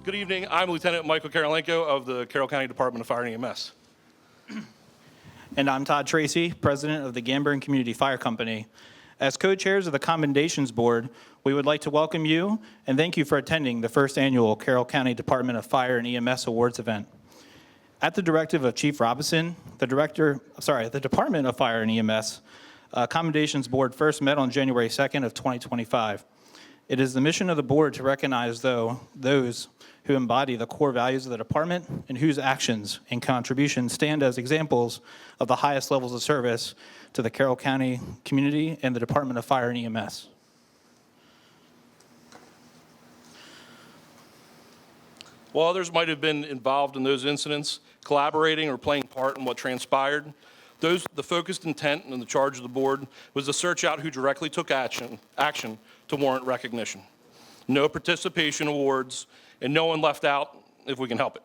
Good evening. I'm Lieutenant Michael Karolenko of the Carroll County Department of Fire and EMS. And I'm Todd Tracy, President of the Gamburn Community Fire Company. As co-chairs of the Commendations Board, we would like to welcome you and thank you for attending the first annual Carroll County Department of Fire and EMS Awards event. At the directive of Chief Robinson, the Department of Fire and EMS Commendations Board first met on January 2nd of 2025. It is the mission of the board to recognize those who embody the core values of the department and whose actions and contributions stand as examples of the highest levels of service to the Carroll County community and the Department of Fire and EMS. While others might have been involved in those incidents, collaborating or playing part in what transpired, the focused intent and the charge of the board was to search out who directly took action to warrant recognition. No participation awards, and no one left out if we can help it.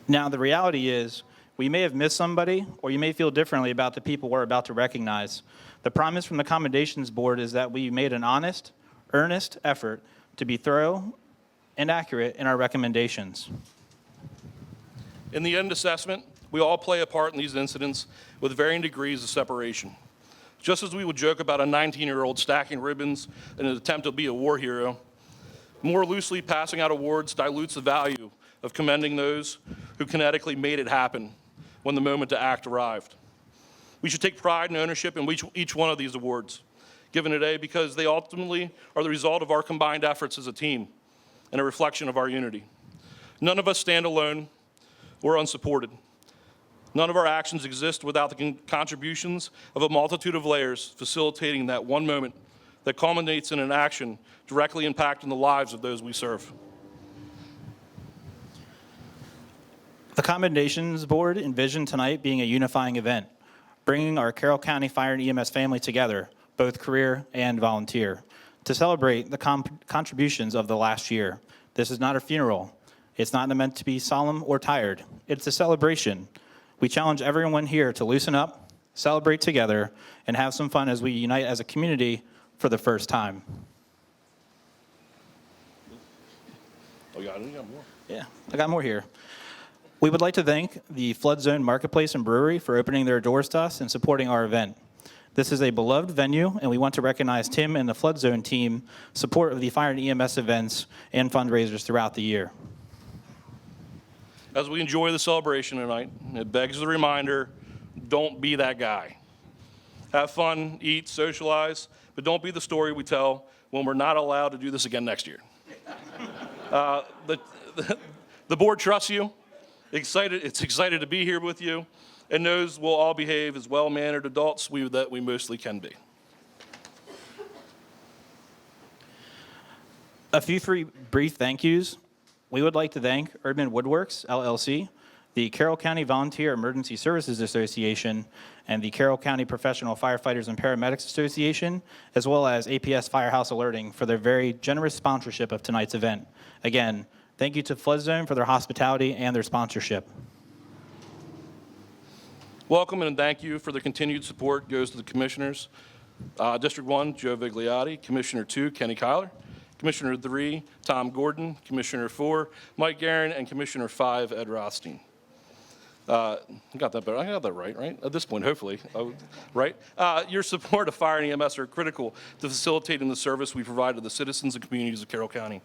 Now, the reality is, we may have missed somebody, or you may feel differently about the people we're about to recognize. The promise from the Commendations Board is that we made an honest, earnest effort to be thorough and accurate in our recommendations. In the end assessment, we all play a part in these incidents with varying degrees of separation. Just as we would joke about a 19-year-old stacking ribbons in an attempt to be a war hero, more loosely passing out awards dilutes the value of commending those who kinetically made it happen when the moment to act arrived. We should take pride and ownership in each one of these awards given today because they ultimately are the result of our combined efforts as a team and a reflection of our unity. None of us stand alone or unsupported. None of our actions exist without the contributions of a multitude of layers facilitating that one moment that culminates in an action directly impacting the lives of those we serve. The Commendations Board envisioned tonight being a unifying event, bringing our Carroll County Fire and EMS family together, both career and volunteer, to celebrate the contributions of the last year. This is not a funeral. It's not meant to be solemn or tired. It's a celebration. We challenge everyone here to loosen up, celebrate together, and have some fun as we unite as a community for the first time. Oh, you got more? Yeah, I got more here. We would like to thank the Flood Zone Marketplace and Brewery for opening their doors to us and supporting our event. This is a beloved venue, and we want to recognize Tim and the Flood Zone team support of the fire and EMS events and fundraisers throughout the year. As we enjoy the celebration tonight, it begs the reminder, don't be that guy. Have fun, eat, socialize, but don't be the story we tell when we're not allowed to do this again next year. The board trusts you. It's excited to be here with you and knows we'll all behave as well-mannered adults that we mostly can be. A few brief thank yous. We would like to thank Urban Woodworks, LLC, the Carroll County Volunteer Emergency Services Association, and the Carroll County Professional Firefighters and Paramedics Association, as well as APS Firehouse Alerting for their very generous sponsorship of tonight's event. Again, thank you to Flood Zone for their hospitality and their sponsorship. Welcome and thank you for the continued support goes to the commissioners. District 1, Joe Vigliotti. Commissioner 2, Kenny Kyler. Commissioner 3, Tom Gordon. Commissioner 4, Mike Guerin. And Commissioner 5, Ed Rothstein. I got that better. I got that right? At this point, hopefully, right? Your support of fire and EMS are critical to facilitating the service we provide to the citizens and communities of Carroll County.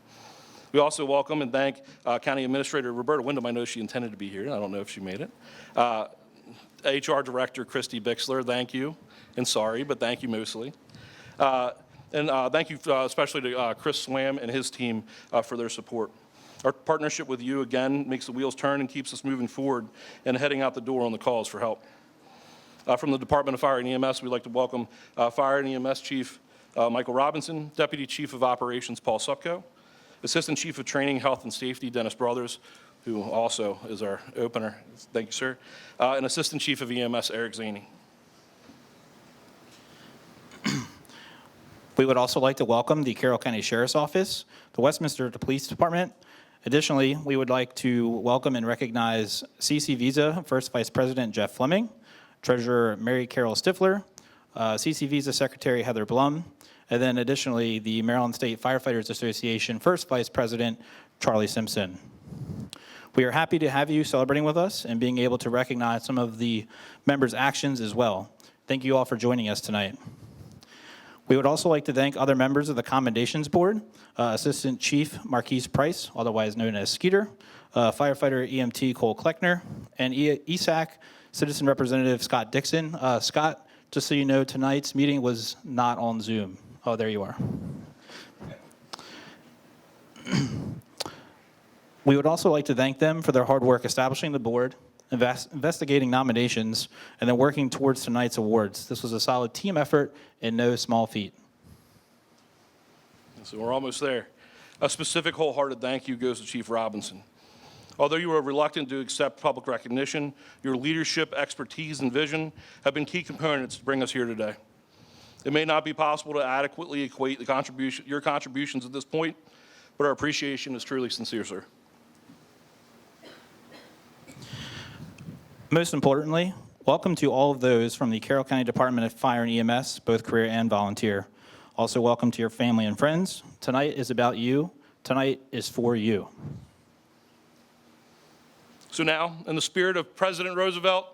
We also welcome and thank County Administrator Roberta Wyndham. I know she intended to be here. I don't know if she made it. HR Director Christy Bixler, thank you. And sorry, but thank you mostly. And thank you especially to Chris Swam and his team for their support. Our partnership with you, again, makes the wheels turn and keeps us moving forward and heading out the door on the calls for help. From the Department of Fire and EMS, we'd like to welcome Fire and EMS Chief Michael Robinson, Deputy Chief of Operations Paul Supko, Assistant Chief of Training, Health and Safety Dennis Brothers, who also is our opener. Thank you, sir. And Assistant Chief of EMS Eric Zaney. We would also like to welcome the Carroll County Sheriff's Office, the Westminster Police Department. Additionally, we would like to welcome and recognize CC Visa First Vice President Jeff Fleming, Treasurer Mary Carol Stifler, CC Visa Secretary Heather Blum, and then additionally, the Maryland State Firefighters Association First Vice President, Charlie Simpson. We are happy to have you celebrating with us and being able to recognize some of the members' actions as well. Thank you all for joining us tonight. We would also like to thank other members of the Commendations Board, Assistant Chief Marquise Price, otherwise known as Skeeter, firefighter EMT Cole Kleckner, and ESAC Citizen Representative Scott Dixon. Scott, just so you know, tonight's meeting was not on Zoom. Oh, there you are. We would also like to thank them for their hard work establishing the board, investigating nominations, and then working towards tonight's awards. This was a solid team effort and no small feat. So we're almost there. A specific wholehearted thank you goes to Chief Robinson. Although you were reluctant to accept public recognition, your leadership, expertise, and vision have been key components to bring us here today. It may not be possible to adequately equate your contributions at this point, but our appreciation is truly sincere, sir. Most importantly, welcome to all of those from the Carroll County Department of Fire and EMS, both career and volunteer. Also, welcome to your family and friends. Tonight is about you. Tonight is for you. So now, in the spirit of President Roosevelt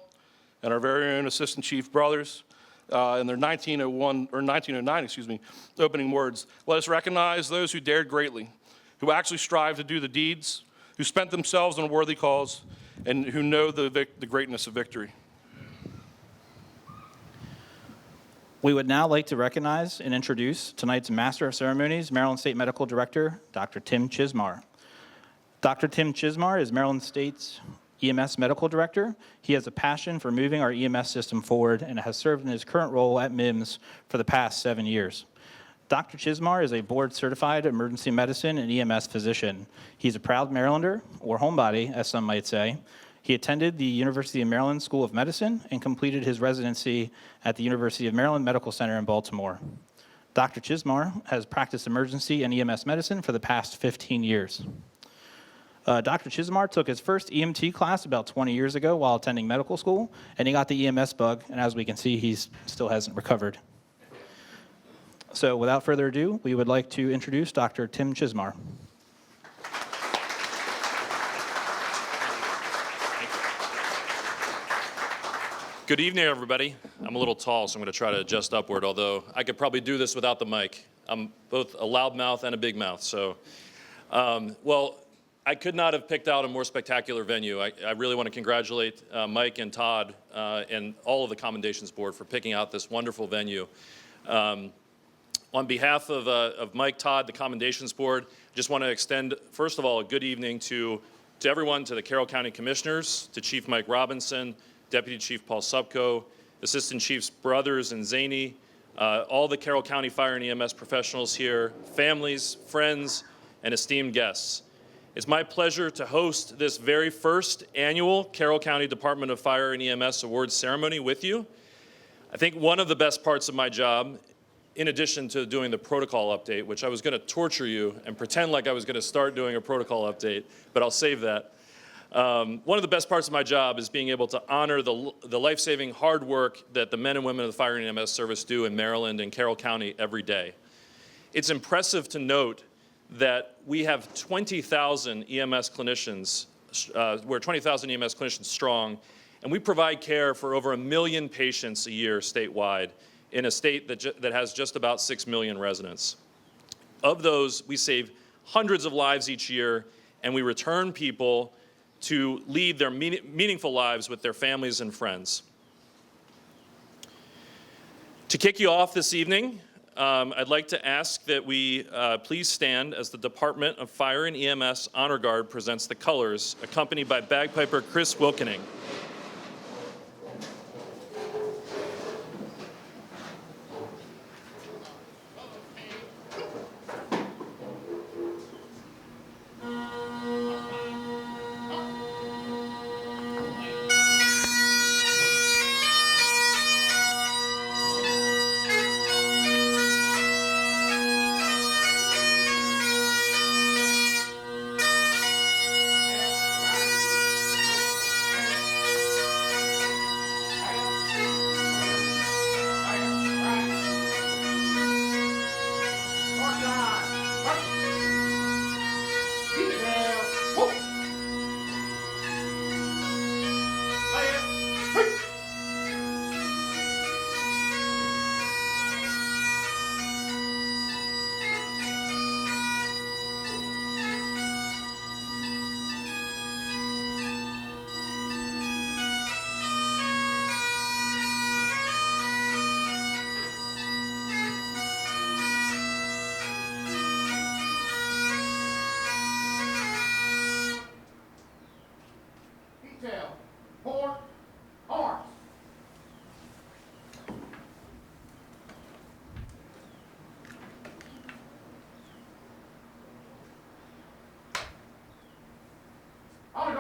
and our very own Assistant Chief brothers, in their 1909, opening words, let us recognize those who dared greatly, who actually strive to do the deeds, who spent themselves on a worthy cause, and who know the greatness of victory. We would now like to recognize and introduce tonight's Master of Ceremonies, Maryland State Medical Director, Dr. Tim Chismar. Dr. Tim Chismar is Maryland State's EMS Medical Director. He has a passion for moving our EMS system forward and has served in his current role at MIMS for the past 7 years. Dr. Chismar is a board-certified emergency medicine and EMS physician. He's a proud Marylander, or homebody, as some might say. He attended the University of Maryland School of Medicine and completed his residency at the University of Maryland Medical Center in Baltimore. Dr. Chismar has practiced emergency and EMS medicine for the past 15 years. Dr. Chismar took his first EMT class about 20 years ago while attending medical school, and he got the EMS bug, and as we can see, he still hasn't recovered. So without further ado, we would like to introduce Dr. Tim Chismar. Good evening, everybody. I'm a little tall, so I'm going to try to adjust upward, although I could probably do this without the mic. I'm both a loud mouth and a big mouth, so. Well, I could not have picked out a more spectacular venue. I really want to congratulate Mike and Todd and all of the Commendations Board for picking out this wonderful venue. On behalf of Mike, Todd, the Commendations Board, just want to extend, first of all, a good evening to everyone, to the Carroll County Commissioners, to Chief Mike Robinson, Deputy Chief Paul Supko, Assistant Chiefs Brothers and Zaney, all the Carroll County Fire and EMS professionals here, families, friends, and esteemed guests. It's my pleasure to host this very first annual Carroll County Department of Fire and EMS Awards ceremony with you. I think one of the best parts of my job, in addition to doing the protocol update, which I was going to torture you and pretend like I was going to start doing a protocol update, but I'll save that. One of the best parts of my job is being able to honor the life-saving hard work that the men and women of the Fire and EMS service do in Maryland and Carroll County every day. It's impressive to note that we have 20,000 EMS clinicians, we're 20,000 EMS clinicians strong, and we provide care for over 1 million patients a year statewide in a state that has just about 6 million residents. Of those, we save hundreds of lives each year, and we return people to lead their meaningful lives with their families and friends. To kick you off this evening, I'd like to ask that we please stand as the Department of Fire and EMS Honor Guard presents the colors, accompanied by bagpiper Chris Wilkening.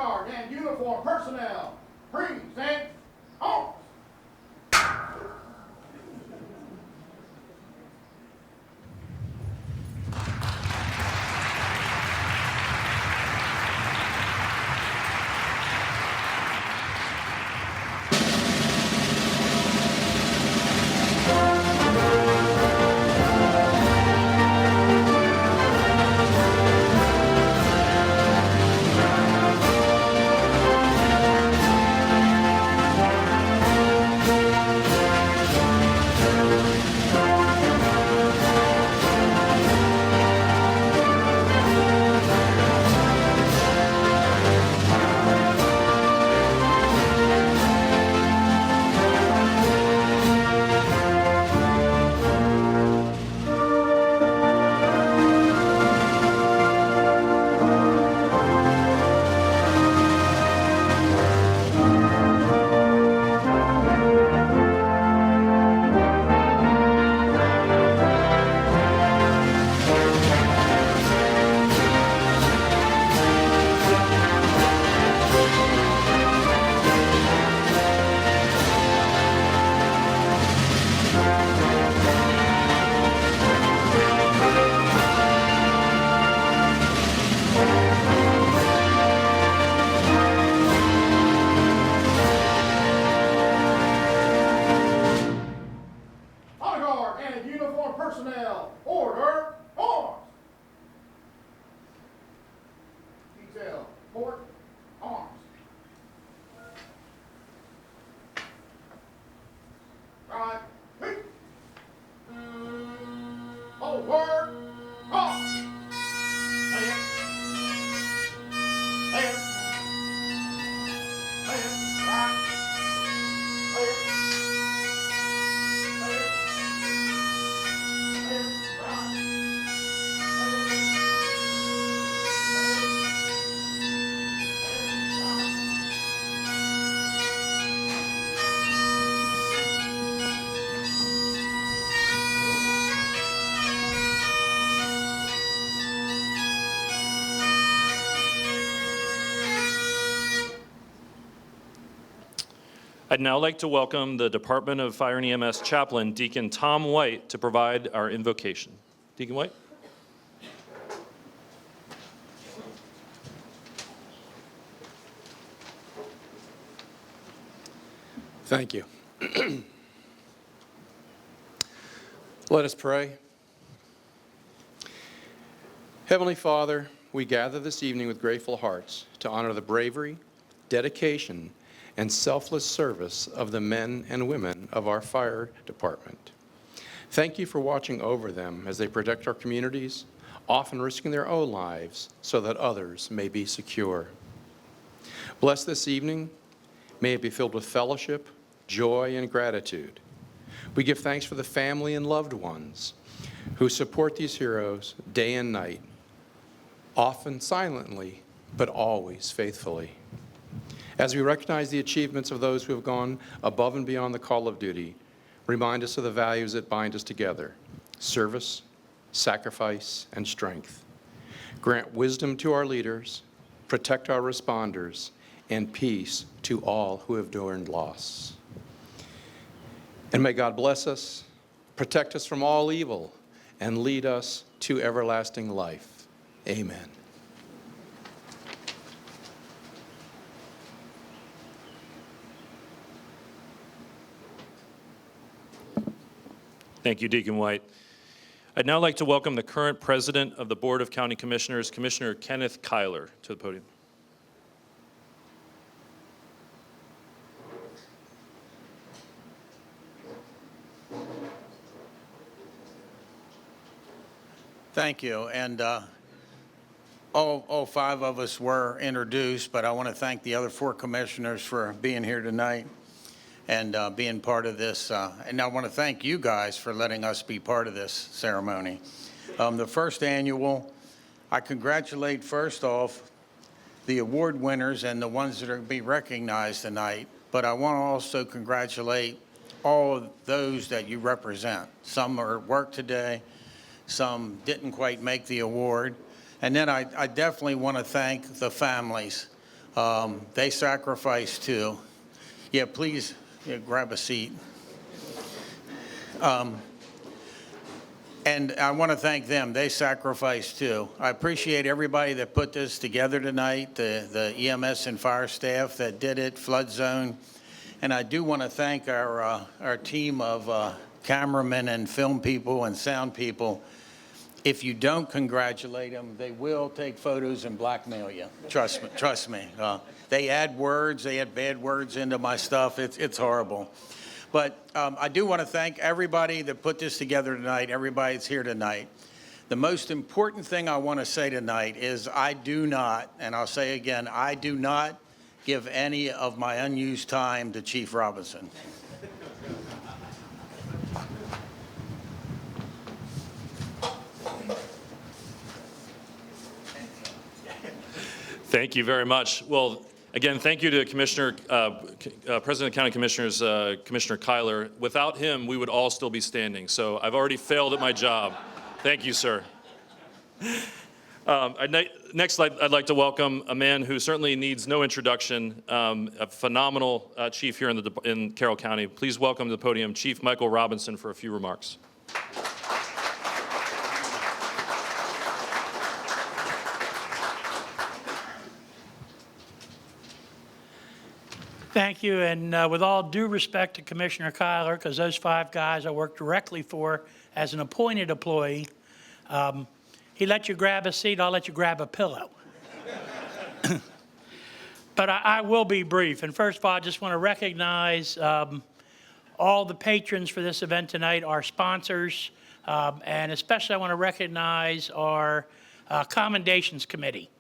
guard and uniformed personnel, present arms. Honor guard and uniformed personnel, order, arms. Detail, port, arms. Right, hit. Over, arms. Stand. Stand. Stand. Right. Stand. I'd now like to welcome the Department of Fire and EMS Chaplain, Deacon Tom White, to provide our invocation. Deacon White? Thank you. Let us pray. Heavenly Father, we gather this evening with grateful hearts to honor the bravery, dedication, and selfless service of the men and women of our fire department. Thank you for watching over them as they protect our communities, often risking their own lives so that others may be secure. Bless this evening. May it be filled with fellowship, joy, and gratitude. We give thanks for the family and loved ones who support these heroes day and night, often silently, but always faithfully. As we recognize the achievements of those who have gone above and beyond the call of duty, remind us of the values that bind us together: service, sacrifice, and strength. Grant wisdom to our leaders, protect our responders, and peace to all who have endured loss. And may God bless us, protect us from all evil, and lead us to everlasting life. Amen. Thank you, Deacon White. I'd now like to welcome the current president of the Board of County Commissioners, Commissioner Kenneth Kyler, to the podium. Thank you. And all five of us were introduced, but I want to thank the other four commissioners for being here tonight and being part of this. And I want to thank you guys for letting us be part of this ceremony. The first annual, I congratulate first off the award winners and the ones that are going to be recognized tonight, but I want to also congratulate all of those that you represent. Some are at work today, some didn't quite make the award. And then I definitely want to thank the families They sacrifice too. Yeah, please, yeah, grab a seat. And I want to thank them. They sacrificed too. I appreciate everybody that put this together tonight, the EMS and fire staff that did it, flood zone. And I do want to thank our team of cameramen and film people and sound people. If you don't congratulate them, they will take photos and blackmail you. Trust me. They add words, they add bad words into my stuff. It's horrible. But I do want to thank everybody that put this together tonight, everybody that's here tonight. The most important thing I want to say tonight is I do not, and I'll say again, I do not give any of my unused time to Chief Robinson. Thank you very much. Well, again, thank you to President of County Commissioners, Commissioner Kyler. Without him, we would all still be standing. So I've already failed at my job. Thank you, sir. Next, I'd like to welcome a man who certainly needs no introduction, a phenomenal chief here in Carroll County. Please welcome to the podium Chief Michael Robinson for a few remarks. Thank you, and with all due respect to Commissioner Kyler, because those 5 guys I work directly for as an appointed employee, he let you grab a seat, I'll let you grab a pillow. But I will be brief, and first of all, I just want to recognize all the patrons for this event tonight, our sponsors, and especially I want to recognize our commendations committee.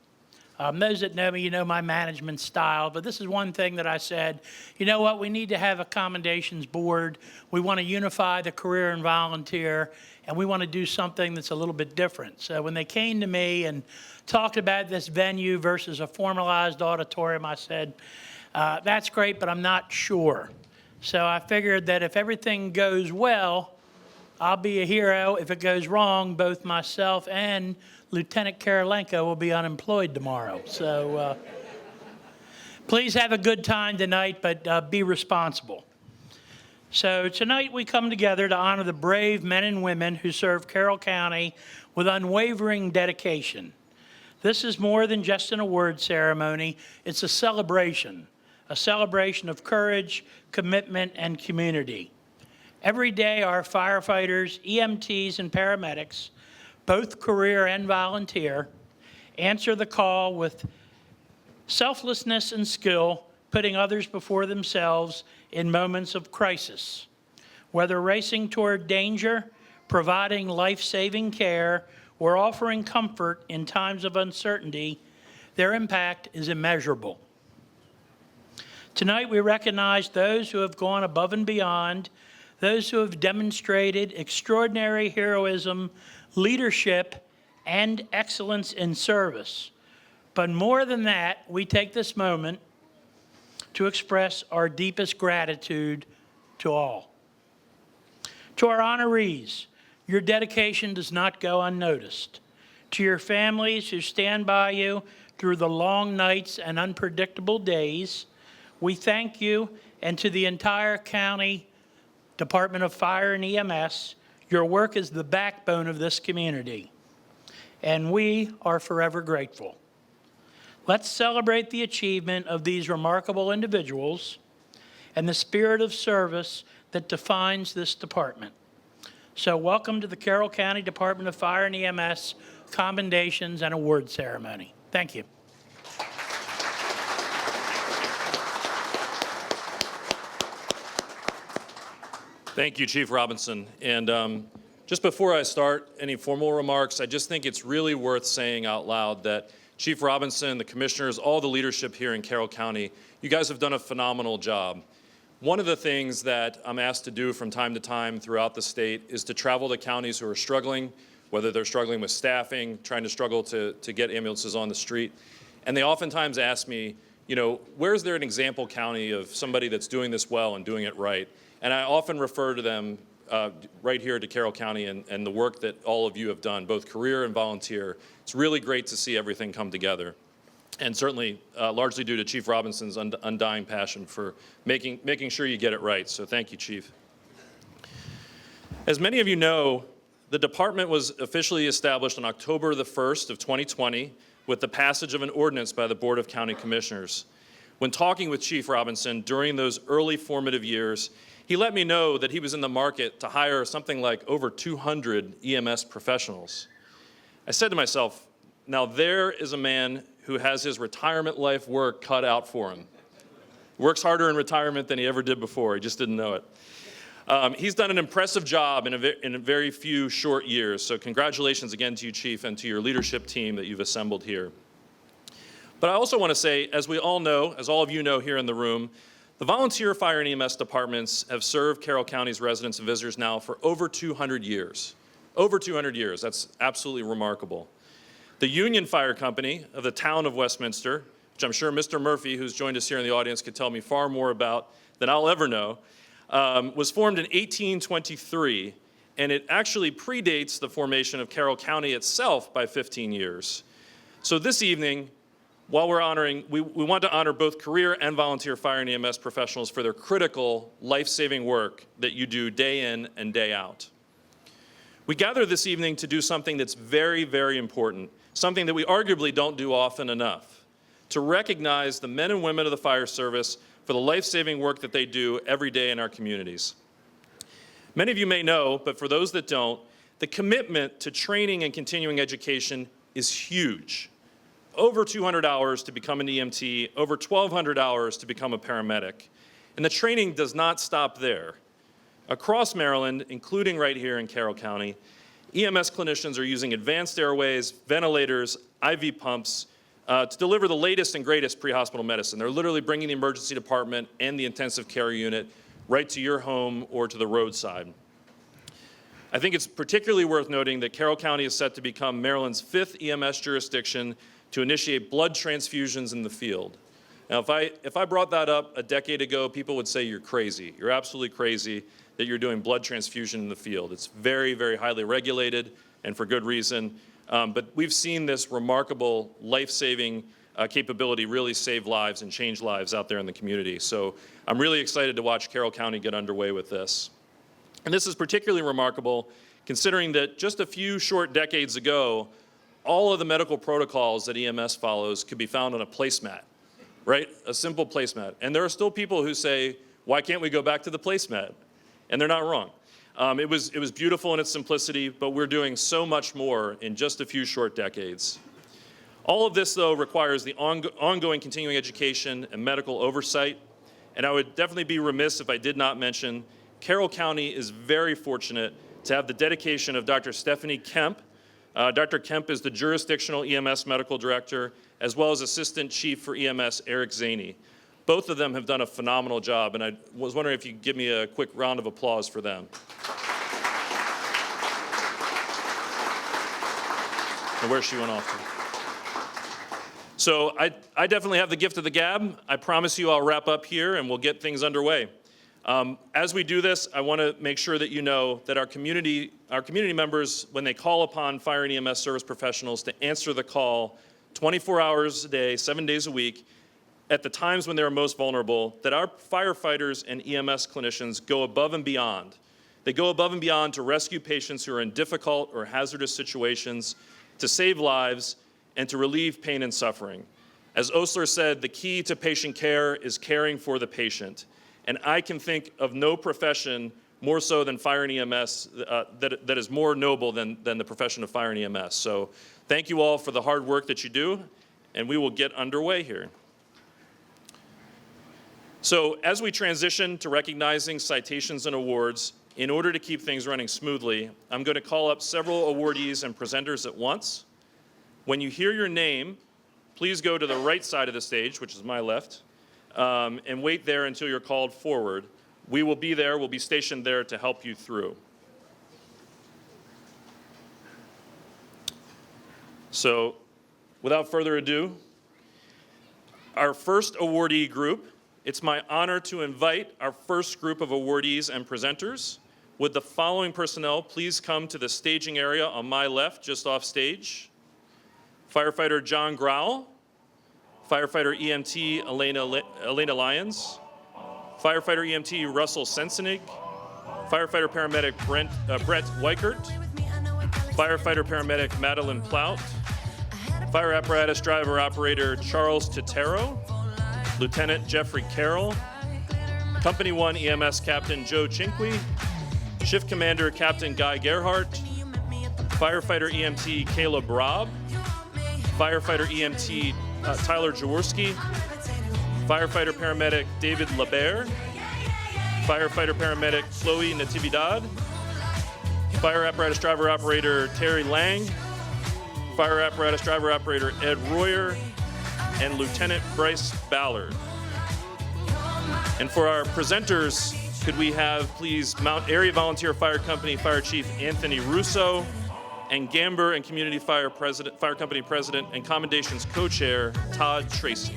Those that know me, you know my management style, but this is one thing that I said, you know what, we need to have a commendations board. We want to unify the career and volunteer, and we want to do something that's a little bit different. So when they came to me and talked about this venue versus a formalized auditorium, I said, that's great, but I'm not sure. So I figured that if everything goes well, I'll be a hero. If it goes wrong, both myself and Lieutenant Karolenko will be unemployed tomorrow. So please have a good time tonight, but be responsible. So tonight we come together to honor the brave men and women who serve Carroll County with unwavering dedication. This is more than just an award ceremony. It's a celebration of courage, commitment, and community. Every day, our firefighters, EMTs, and paramedics, both career and volunteer, answer the call with selflessness and skill, putting others before themselves in moments of crisis. Whether racing toward danger, providing life-saving care, or offering comfort in times of uncertainty, their impact is immeasurable. Tonight, we recognize those who have gone above and beyond, those who have demonstrated extraordinary heroism, leadership, and excellence in service. But more than that, we take this moment to express our deepest gratitude to all. To our honorees, your dedication does not go unnoticed. To your families who stand by you through the long nights and unpredictable days, we thank you, and to the entire county Department of Fire and EMS, your work is the backbone of this community, and we are forever grateful. Let's celebrate the achievement of these remarkable individuals and the spirit of service that defines this department. So welcome to the Carroll County Department of Fire and EMS Commendations and Award Ceremony. Thank you. Thank you, Chief Robinson. And just before I start any formal remarks, I just think it's really worth saying out loud that Chief Robinson, the commissioners, all the leadership here in Carroll County, you guys have done a phenomenal job. One of the things that I'm asked to do from time to time throughout the state is to travel to counties who are struggling, whether they're struggling with staffing, trying to struggle to get ambulances on the street. And they oftentimes ask me, you know, where's there an example county of somebody that's doing this well and doing it right? And I often refer to them right here to Carroll County and the work that all of you have done, both career and volunteer. It's really great to see everything come together. and certainly largely due to Chief Robinson's undying passion for making sure you get it right. So thank you, Chief. As many of you know, the department was officially established on October the 1st of 2020 with the passage of an ordinance by the Board of County Commissioners. When talking with Chief Robinson during those early formative years, he let me know that he was in the market to hire something like over 200 EMS professionals. I said to myself, now there is a man who has his retirement life work cut out for him. Works harder in retirement than he ever did before, he just didn't know it. He's done an impressive job in a very few short years, so congratulations again to you, Chief, and to your leadership team that you've assembled here. But I also want to say, as we all know, as all of you know here in the room, the volunteer fire and EMS departments have served Carroll County's residents and visitors now for over 200 years. Over 200 years, that's absolutely remarkable. The Union Fire Company of the town of Westminster, which I'm sure Mr. Murphy, who's joined us here in the audience, could tell me far more about than I'll ever know, was formed in 1823, and it actually predates the formation of Carroll County itself by 15 years. So this evening, while we're honoring, we want to honor both career and volunteer fire and EMS professionals for their critical, life-saving work that you do day in and day out. We gather this evening to do something that's very, very important, something that we arguably don't do often enough, to recognize the men and women of the fire service for the life-saving work that they do every day in our communities. Many of you may know, but for those that don't, the commitment to training and continuing education is huge. Over 200 hours to become an EMT, over 1,200 hours to become a paramedic. And the training does not stop there. Across Maryland, including right here in Carroll County, EMS clinicians are using advanced airways, ventilators, IV pumps, to deliver the latest and greatest pre-hospital medicine. They're literally bringing the emergency department and the intensive care unit right to your home or to the roadside. I think it's particularly worth noting that Carroll County is set to become Maryland's 5th EMS jurisdiction to initiate blood transfusions in the field. Now, if I brought that up a decade ago, people would say you're crazy. You're absolutely crazy that you're doing blood transfusion in the field. It's very, very highly regulated, and for good reason. But we've seen this remarkable life-saving capability really save lives and change lives out there in the community. So I'm really excited to watch Carroll County get underway with this. And this is particularly remarkable considering that just a few short decades ago, all of the medical protocols that EMS follows could be found on a placemat, right? A simple placemat. And there are still people who say, why can't we go back to the placemat? And they're not wrong. It was beautiful in its simplicity, but we're doing so much more in just a few short decades. All of this, though, requires the ongoing continuing education and medical oversight. And I would definitely be remiss if I did not mention Carroll County is very fortunate to have the dedication of Dr. Stephanie Kemp. Dr. Kemp is the jurisdictional EMS medical director, as well as Assistant Chief for EMS, Eric Zaney. Both of them have done a phenomenal job, and I was wondering if you could give me a quick round of applause for them. And where she went off to. So I definitely have the gift of the gab. I promise you I'll wrap up here and we'll get things underway. As we do this, I want to make sure that you know that our community members, when they call upon fire and EMS service professionals to answer the call 24 hours a day, 7 days a week, at the times when they're most vulnerable, that our firefighters and EMS clinicians go above and beyond. They go above and beyond to rescue patients who are in difficult or hazardous situations, to save lives, and to relieve pain and suffering. As Osler said, the key to patient care is caring for the patient. And I can think of no profession more so than fire and EMS that is more noble than the profession of fire and EMS. So thank you all for the hard work that you do, and we will get underway here. So as we transition to recognizing citations and awards, in order to keep things running smoothly, I'm going to call up several awardees and presenters at once. When you hear your name, please go to the right side of the stage, which is my left, and wait there until you're called forward. We will be there, we'll be stationed there to help you through. So, without further ado, our first awardee group, it's my honor to invite our first group of awardees and presenters. Would the following personnel please come to the staging area on my left, just off stage? Firefighter John Growell, Firefighter EMT Elena Lyons, Firefighter EMT Russell Sensenig, Firefighter Paramedic Brett Weichert, Firefighter Paramedic Madeline Plout, Fire Apparatus Driver Operator Charles Totero, Lieutenant Jeffrey Carroll, Company 1 EMS Captain Joe Chinqui, Shift Commander Captain Guy Gerhardt, Firefighter EMT Caleb Robb, Firefighter EMT Tyler Jaworski, Firefighter Paramedic David LeBaire, Firefighter Paramedic Chloe Natividad, Fire Apparatus Driver Operator Terry Lang, Fire Apparatus Driver Operator Ed Royer, and Lieutenant Bryce Ballard. And for our presenters, could we have please Mount Airy Volunteer Fire Company Fire Chief Anthony Russo and Gamber and Community Fire Company President and Commendations Co-Chair Todd Tracy.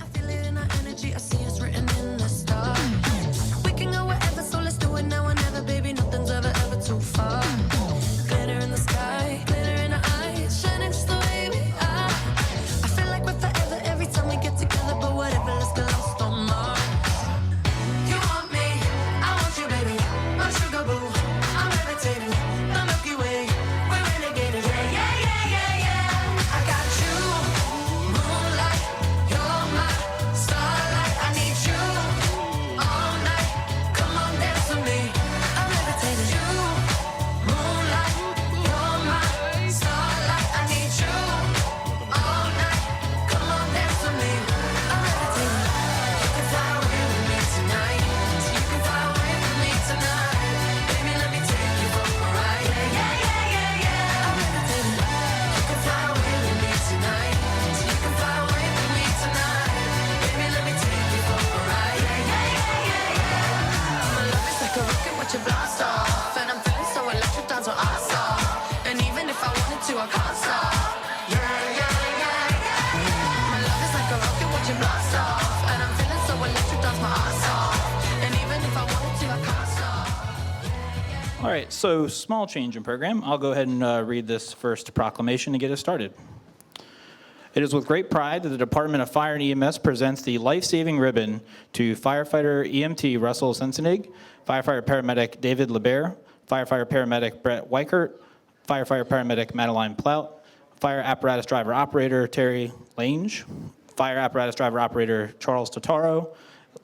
All right, so small change in program. I'll go ahead and read this first proclamation to get us started. It is with great pride that the Department of Fire and EMS presents the life-saving ribbon to firefighter EMT Russell Sensenig, firefighter paramedic David LeBaire, firefighter paramedic Brett Weichert, firefighter paramedic Madeline Plout, fire apparatus driver operator Terry Lange, fire apparatus driver operator Charles Totaro,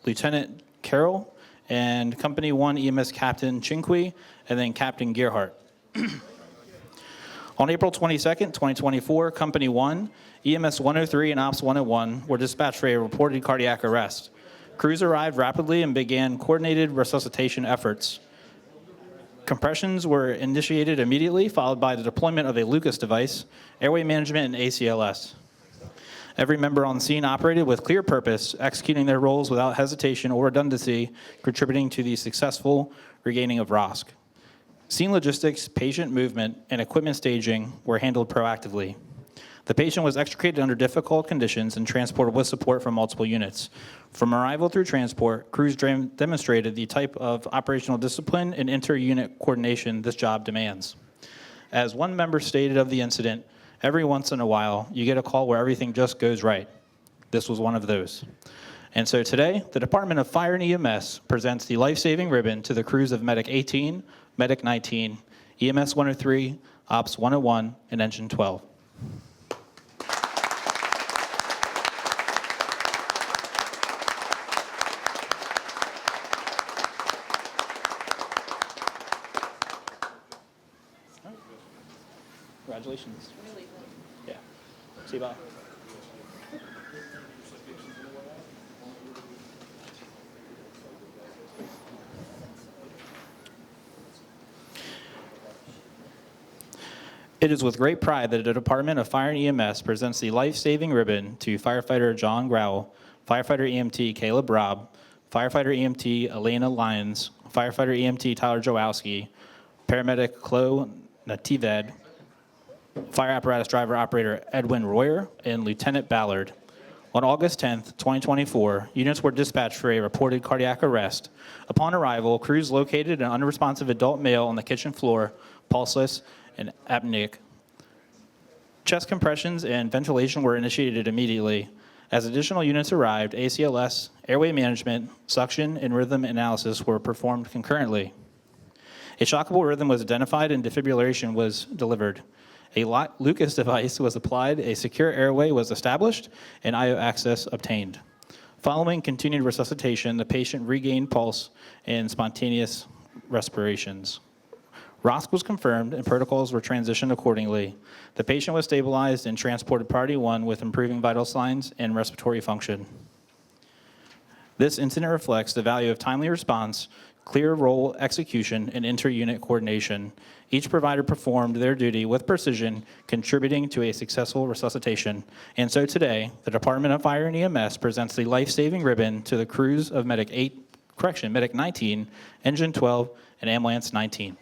Lieutenant Carroll, and Company 1 EMS Captain Chinqui, and then Captain Gerhardt. On April 22nd, 2024, Company 1, EMS 103 and Ops 101 were dispatched for a reported cardiac arrest. Crews arrived rapidly and began coordinated resuscitation efforts. Compressions were initiated immediately, followed by the deployment of a Lucas device, airway management, and ACLS. Every member on scene operated with clear purpose, executing their roles without hesitation or redundancy, contributing to the successful regaining of ROSC. Scene logistics, patient movement, and equipment staging were handled proactively. The patient was extricated under difficult conditions and transported with support from multiple units. From arrival through transport, crews demonstrated the type of operational discipline and inter-unit coordination this job demands. As one member stated of the incident, every once in a while, you get a call where everything just goes right. This was one of those. And so today, the Department of Fire and EMS presents the life-saving ribbon to the crews of Medic 18, Medic 19, EMS 103, Ops 101, and Engine 12. Congratulations. Yeah. See you, Bob. It is with great pride that the Department of Fire and EMS presents the life-saving ribbon to firefighter John Growell, firefighter EMT Caleb Robb, firefighter EMT Elena Lyons, firefighter EMT Tyler Jawowski, paramedic Chloe Natividad, fire apparatus driver operator Edwin Royer, and Lieutenant Ballard. On August 10th, 2024, units were dispatched for a reported cardiac arrest. Upon arrival, crews located an unresponsive adult male on the kitchen floor, pulseless and apneic. Chest compressions and ventilation were initiated immediately. As additional units arrived, ACLS, airway management, suction, and rhythm analysis were performed concurrently. A shockable rhythm was identified and defibrillation was delivered. A Lucas device was applied, a secure airway was established, and IO access obtained. Following continued resuscitation, the patient regained pulse and spontaneous respirations. ROSC was confirmed and protocols were transitioned accordingly. The patient was stabilized and transported priority 1 with improving vital signs and respiratory function. This incident reflects the value of timely response, clear role execution, and inter-unit coordination. Each provider performed their duty with precision, contributing to a successful resuscitation. And so today, the Department of Fire and EMS presents the life-saving ribbon to the crews of Medic 19, Engine 12, and Ambulance 19.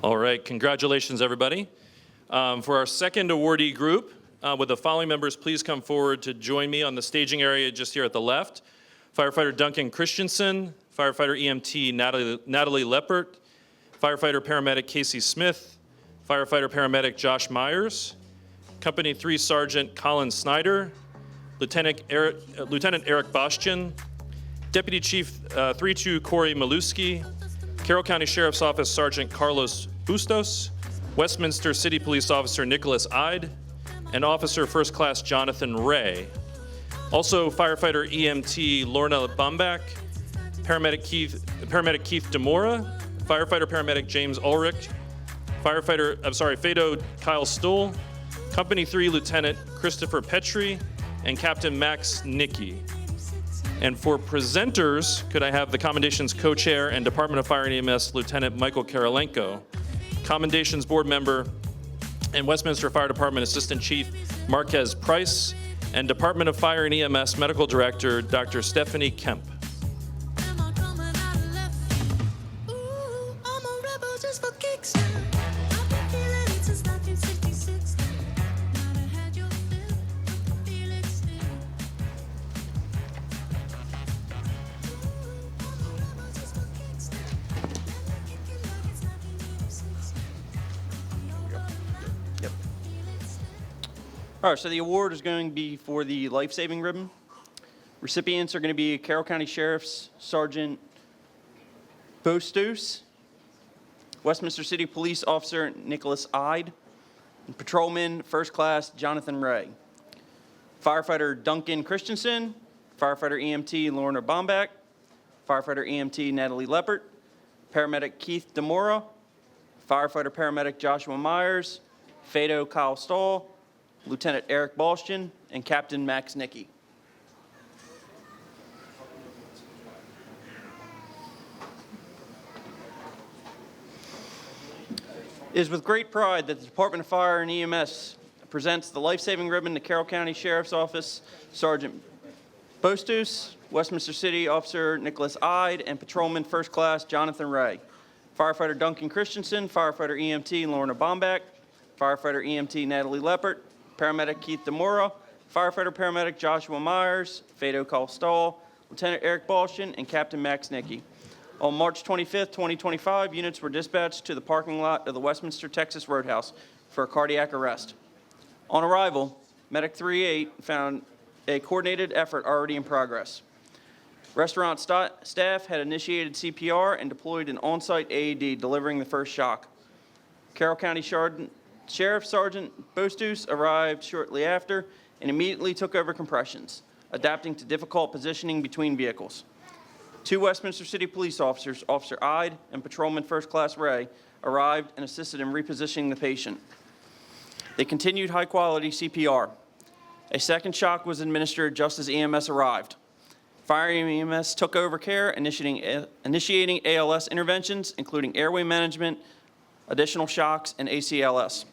All right, congratulations, everybody. For our second awardee group, would the following members please come forward to join me on the staging area just here at the left? Firefighter Duncan Christensen, firefighter EMT Natalie Leppert, firefighter paramedic Casey Smith, firefighter paramedic Josh Myers, Company 3 Sergeant Colin Snyder, Lieutenant Eric Bastian, Deputy Chief 3-2 Corey Maluski, Carroll County Sheriff's Office Sergeant Carlos Bustos, Westminster City Police Officer Nicholas Ide, and Officer First Class Jonathan Ray. Also, firefighter EMT Lorna Bombach, paramedic Keith Demora, firefighter paramedic James Ulrich, Fado Kyle Stoll, Company 3 Lieutenant Christopher Petrie, and Captain Max Nicky. And for presenters, could I have the Commendations Co-Chair and Department of Fire and EMS Lieutenant Michael Karolenko, Commendations Board Member and Westminster Fire Department Assistant Chief Marquez Price, and Department of Fire and EMS Medical Director Dr. Stephanie Kemp. All right, so the award is going to be for the life-saving ribbon. Recipients are going to be Carroll County Sheriff's Sergeant Bustos, Westminster City Police Officer Nicholas Ide, and Patrolman First Class Jonathan Ray. Firefighter Duncan Christensen, Firefighter EMT Lorna Bombach, Firefighter EMT Natalie Leppert, Paramedic Keith Demora, Firefighter Paramedic Joshua Myers, Fado Kyle Stoll, Lieutenant Eric Bastian, and Captain Max Nicky. It is with great pride that the Department of Fire and EMS presents the life-saving ribbon to Carroll County Sheriff's Office Sergeant Bustos, Westminster City Officer Nicholas Ide, and Patrolman First Class Jonathan Ray. Firefighter Duncan Christensen, Firefighter EMT Lorna Bombach, Firefighter EMT Natalie Leppert, Paramedic Keith Demora, Firefighter Paramedic Joshua Myers, Fado Kyle Stoll, Lieutenant Eric Bastian, and Captain Max Nicky. On March 25th, 2025, units were dispatched to the parking lot of the Westminster, Texas Roadhouse for a cardiac arrest. On arrival, Medic 38 found a coordinated effort already in progress. Restaurant staff had initiated CPR and deployed an on-site AED, delivering the first shock. Carroll County Sheriff Sergeant Bustos arrived shortly after and immediately took over compressions, adapting to difficult positioning between vehicles. Two Westminster City police officers, Officer Ide and Patrolman First Class Ray, arrived and assisted in repositioning the patient. They continued high-quality CPR. A second shock was administered just as EMS arrived. Fire and EMS took over care, initiating ALS interventions, including airway management, additional shocks, and ACLS.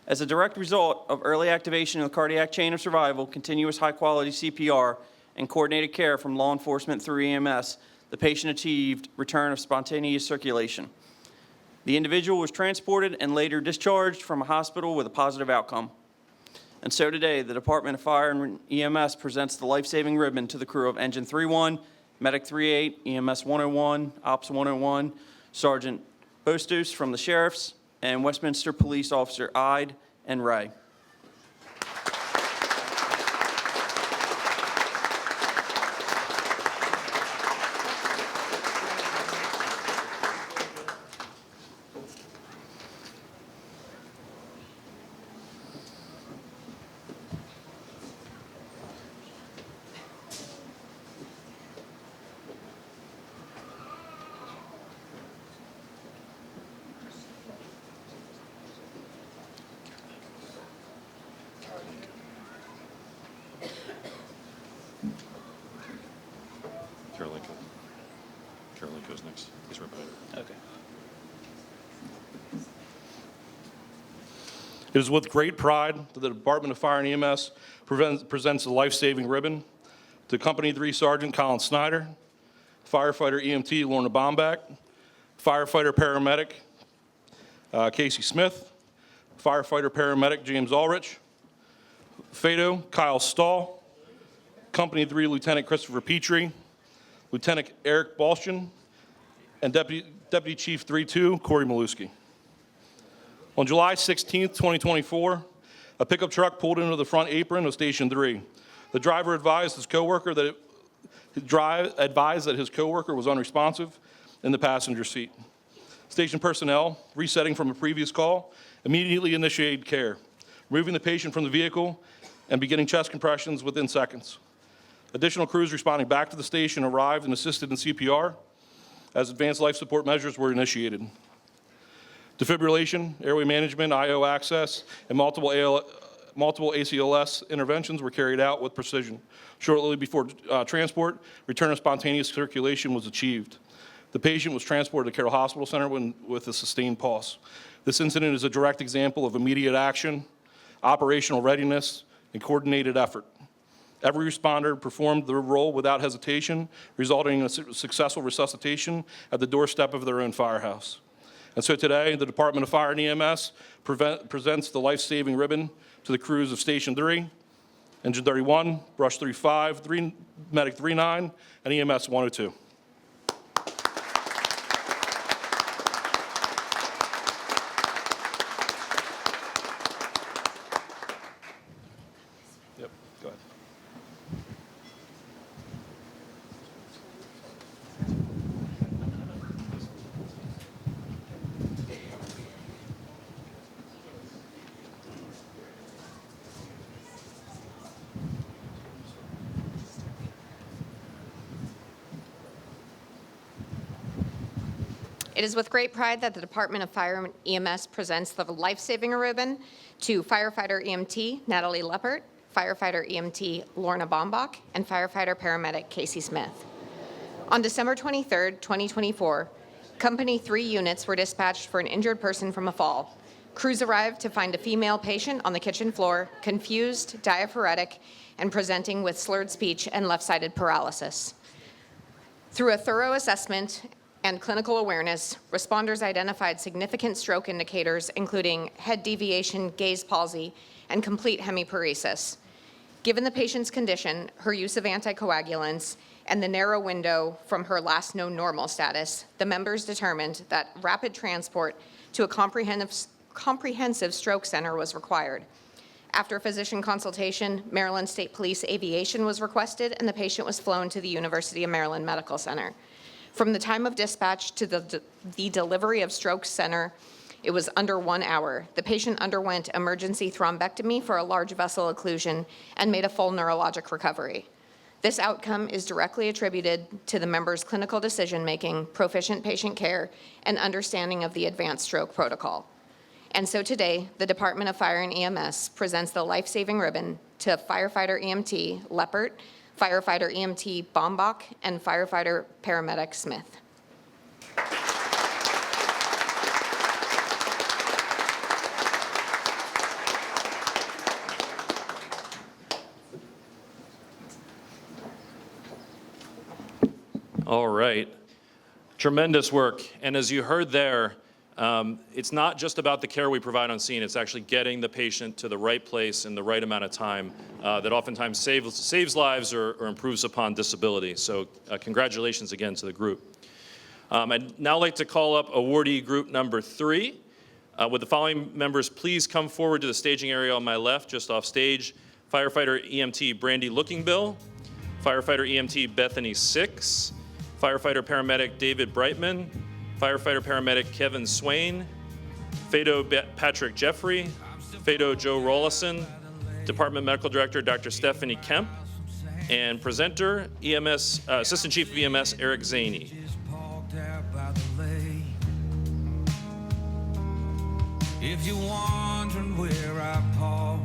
As a direct result of early activation of the cardiac chain of survival, continuous high-quality CPR, and coordinated care from law enforcement through EMS, the patient achieved return of spontaneous circulation. The individual was transported and later discharged from a hospital with a positive outcome. And so today, the Department of Fire and EMS presents the life-saving ribbon to the crew of Engine 3-1, Medic 3-8, EMS 101, Ops 101, Sergeant Bostus from the Sheriff's, and Westminster Police Officer Ide and Ray. Caroline goes next. He's right behind her. Okay. It is with great pride that the Department of Fire and EMS presents the life-saving ribbon to Company 3 Sergeant Colin Snyder, firefighter EMT Lorna Bombach, firefighter paramedic Casey Smith, firefighter paramedic James Ulrich, FADO Kyle Stahl, Company 3 Lieutenant Christopher Petrie, Lieutenant Eric Balshin, and Deputy Chief 3-2 Corey Maluski. On July 16, 2024, a pickup truck pulled into the front apron of Station 3. The driver advised his coworker that his coworker was unresponsive in the passenger seat. Station personnel, resetting from a previous call, immediately initiated care, removing the patient from the vehicle and beginning chest compressions within seconds. Additional crews responding back to the station arrived and assisted in CPR as advanced life support measures were initiated. Defibrillation, airway management, IO access, and multiple ACLS interventions were carried out with precision. Shortly before transport, return of spontaneous circulation was achieved. The patient was transported to Carroll Hospital Center with a sustained pulse. This incident is a direct example of immediate action, operational readiness, and coordinated effort. Every responder performed their role without hesitation, resulting in a successful resuscitation at the doorstep of their own firehouse. And so today, the Department of Fire and EMS presents the life-saving ribbon to the crews of Station 3, Engine 31, Brush 35, Medic 39, and EMS 102. Yep, go ahead. It is with great pride that the Department of Fire and EMS presents the life-saving ribbon to firefighter EMT Natalie Leppert, firefighter EMT Lorna Bombach, and firefighter paramedic Casey Smith. On December 23, 2024, Company 3 units were dispatched for an injured person from a fall. Crews arrived to find a female patient on the kitchen floor, confused, diaphoretic, and presenting with slurred speech and left-sided paralysis. Through a thorough assessment and clinical awareness, responders identified significant stroke indicators, including head deviation, gaze palsy, and complete hemiparesis. Given the patient's condition, her use of anticoagulants, and the narrow window from her last known normal status, the members determined that rapid transport to a comprehensive stroke center was required. After physician consultation, Maryland State Police Aviation was requested, and the patient was flown to the University of Maryland Medical Center. From the time of dispatch to the delivery of stroke center, it was under 1 hour. The patient underwent emergency thrombectomy for a large vessel occlusion and made a full neurologic recovery. This outcome is directly attributed to the members' clinical decision-making, proficient patient care, and understanding of the advanced stroke protocol. And so today, the Department of Fire and EMS presents the life-saving ribbon to firefighter EMT Leppert, firefighter EMT Bombach, and firefighter paramedic Smith. All right. Tremendous work. And as you heard there, It's not just about the care we provide on scene, it's actually getting the patient to the right place in the right amount of time that oftentimes saves lives or improves upon disability. So congratulations again to the group. I'd now like to call up awardee group number 3. Would the following members please come forward to the staging area on my left, just off stage? Firefighter EMT Brandy Lookingbill, Firefighter EMT Bethany Six, Firefighter Paramedic David Brightman, Firefighter Paramedic Kevin Swain, FADO Patrick Jeffrey, FADO Joe Rollison, Department Medical Director Dr. Stephanie Kemp, and presenter Assistant Chief of EMS Eric Zaney. If you're wondering where I park,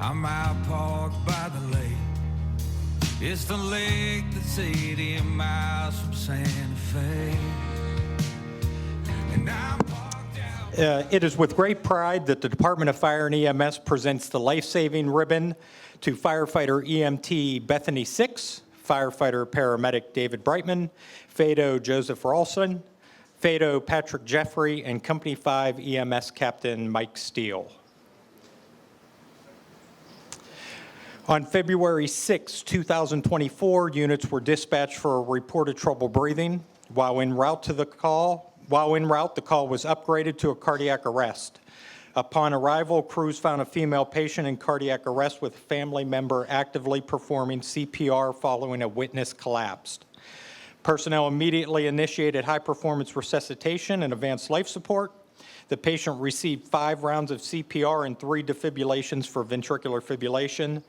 I'm out parked by the lake. It's the lake that's 80 miles from Santa Fe. And I'm parked out. It is with great pride that the Department of Fire and EMS presents the life-saving ribbon to firefighter EMT Bethany Six, firefighter paramedic David Brightman, FADO Joseph Ralston, FADO Patrick Jeffrey, and Company 5 EMS Captain Mike Steele. On February 6, 2024, units were dispatched for a reported trouble breathing. While en route, the call was upgraded to a cardiac arrest. Upon arrival, crews found a female patient in cardiac arrest with a family member actively performing CPR following a witness collapsed. Personnel immediately initiated high-performance resuscitation and advanced life support. The patient received 5 rounds of CPR and 3 defibrillations for ventricular fibrillation.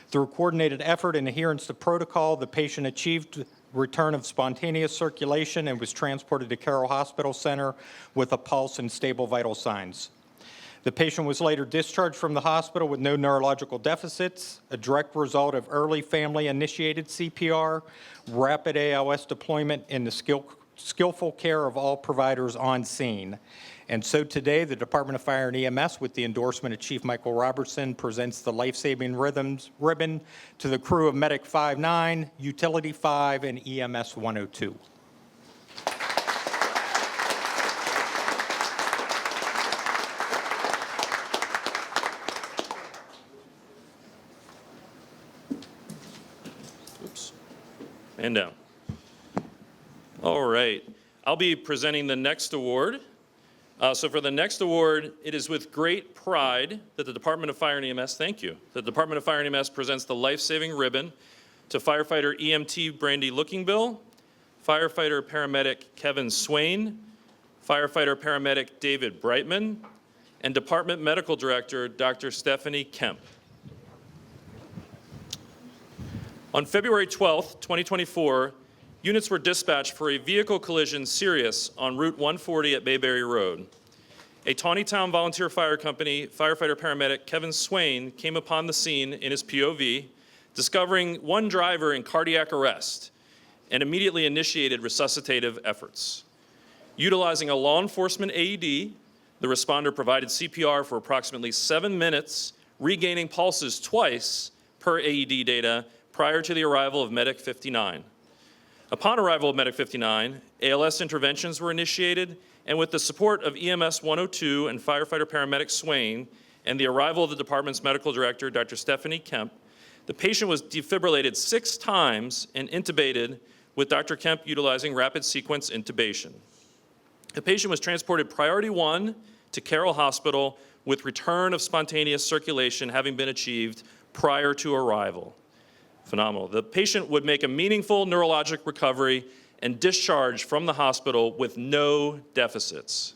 Through coordinated effort and adherence to protocol, the patient achieved return of spontaneous circulation and was transported to Carroll Hospital Center with a pulse and stable vital signs. The patient was later discharged from the hospital with no neurological deficits, a direct result of early family-initiated CPR, rapid ALS deployment, and the skillful care of all providers on scene. And so today, the Department of Fire and EMS, with the endorsement of Chief Michael Robertson, presents the life-saving ribbon to the crew of Medic 59, Utility 5, and EMS 102. Oops. Man down. All right. I'll be presenting the next award. So for the next award, it is with great pride that the Department of Fire and EMS, thank you, the Department of Fire and EMS presents the life-saving ribbon to firefighter EMT Brandy Lookingbill, firefighter paramedic Kevin Swain, firefighter paramedic David Brightman, and Department Medical Director Dr. Stephanie Kemp. On February 12th, 2024, units were dispatched for a vehicle collision serious on Route 140 at Bayberry Road. A Taneytown Volunteer Fire Company firefighter paramedic Kevin Swain came upon the scene in his POV, discovering one driver in cardiac arrest, and immediately initiated resuscitative efforts. Utilizing a law enforcement AED, the responder provided CPR for approximately 7 minutes, regaining pulses twice per AED data prior to the arrival of Medic 59. Upon arrival of Medic 59, ALS interventions were initiated, and with the support of EMS 102 and firefighter paramedic Swain and the arrival of the department's medical director, Dr. Stephanie Kemp, the patient was defibrillated 6 times and intubated with Dr. Kemp utilizing rapid sequence intubation. The patient was transported priority 1 to Carroll Hospital with return of spontaneous circulation having been achieved prior to arrival. Phenomenal. The patient would make a meaningful neurologic recovery and discharge from the hospital with no deficits.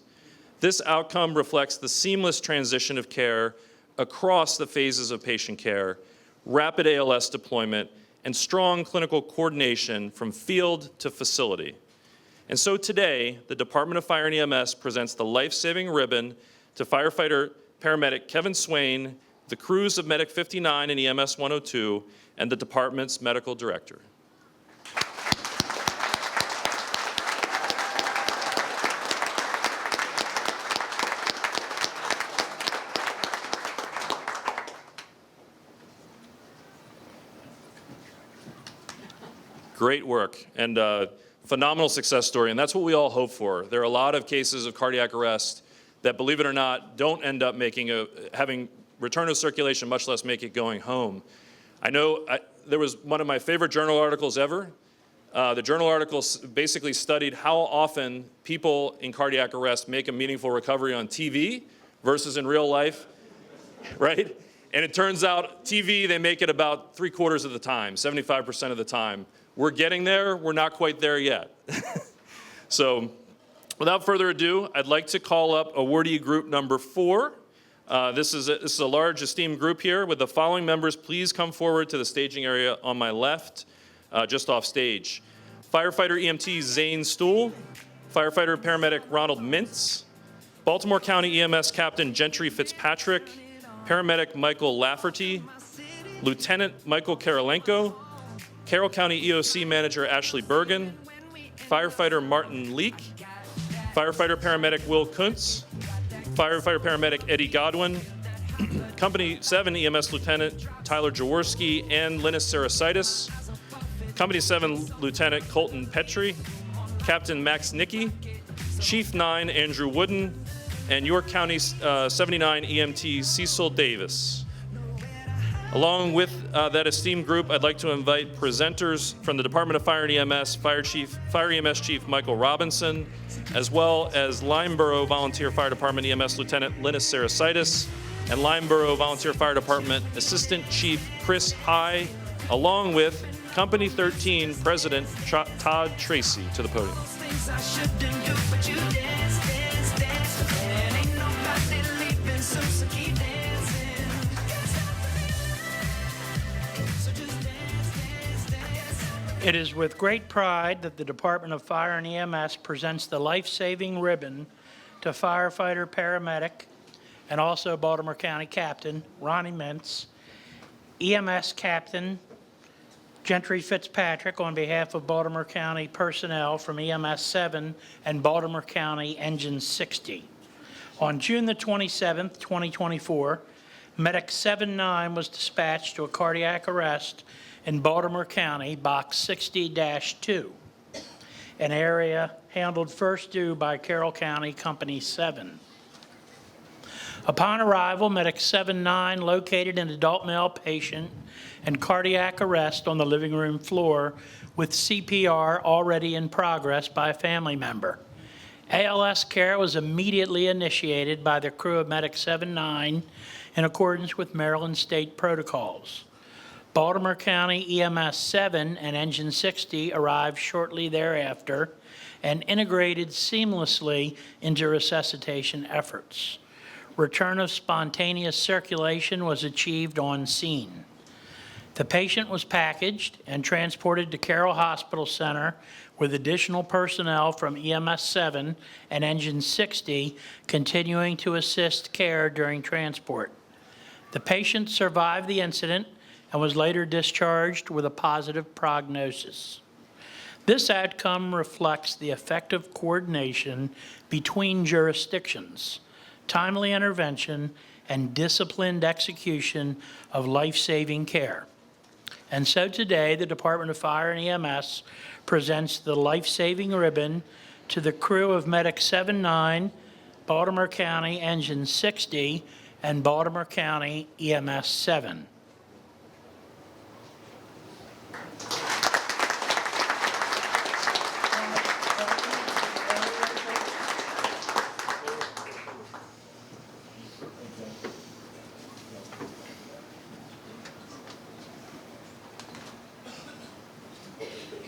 This outcome reflects the seamless transition of care across the phases of patient care, rapid ALS deployment, and strong clinical coordination from field to facility. And so today, the Department of Fire and EMS presents the life-saving ribbon to firefighter paramedic Kevin Swain, the crews of Medic 59 and EMS 102, and the department's medical director. Great work. And phenomenal success story, and that's what we all hope for. There are a lot of cases of cardiac arrest that, believe it or not, don't end up having return of circulation, much less make it going home. I know there was one of my favorite journal articles ever. The journal article basically studied how often people in cardiac arrest make a meaningful recovery on TV versus in real life, right? And it turns out TV, they make it about 3/4 of the time, 75% of the time. We're getting there, we're not quite there yet. So without further ado, I'd like to call up awardee group number 4. This is a large esteemed group here. With the following members, please come forward to the staging area on my left, just off stage. Firefighter EMT Zane Stool, firefighter paramedic Ronald Mintz, Baltimore County EMS Captain Gentry Fitzpatrick, paramedic Michael Lafferty, Lieutenant Michael Karolenko, Carroll County EOC Manager Ashley Bergen, firefighter Martin Leak, firefighter paramedic Will Kuntz, firefighter paramedic Eddie Godwin, Company 7 EMS Lieutenant Tyler Jaworski and Linus Sarasitis, Company 7 Lieutenant Colton Petrie, Captain Max Nicky, Chief 9 Andrew Wooden, and York County 79 EMT Cecil Davis. Along with that esteemed group, I'd like to invite presenters from the Department of Fire and EMS, Fire EMS Chief Michael Robinson, as well as Limeboro Volunteer Fire Department EMS Lieutenant Linus Sarasitis, and Limeboro Volunteer Fire Department Assistant Chief Chris High, along with Company 13 President Todd Tracy to the podium. It is with great pride that the Department of Fire and EMS presents the life-saving ribbon to firefighter, paramedic, and also Baltimore County Captain Ronnie Mintz, EMS Captain Gentry Fitzpatrick on behalf of Baltimore County personnel from EMS 7 and Baltimore County Engine 60. On June the 27th, 2024, Medic 7-9 was dispatched to a cardiac arrest in Baltimore County, Box 60-2, an area handled first due by Carroll County Company 7. Upon arrival, Medic 7-9 located an adult male patient in cardiac arrest on the living room floor with CPR already in progress by a family member. ALS care was immediately initiated by the crew of Medic 7-9 in accordance with Maryland state protocols. Baltimore County EMS 7 and Engine 60 arrived shortly thereafter and integrated seamlessly into resuscitation efforts. Return of spontaneous circulation was achieved on scene. The patient was packaged and transported to Carroll Hospital Center with additional personnel from EMS 7 and Engine 60 continuing to assist care during transport. The patient survived the incident and was later discharged with a positive prognosis. This outcome reflects the effective coordination between jurisdictions, timely intervention, and disciplined execution of life-saving care. And so today, the Department of Fire and EMS presents the life-saving ribbon to the crew of Medic 7-9, Baltimore County Engine 60, and Baltimore County EMS 7.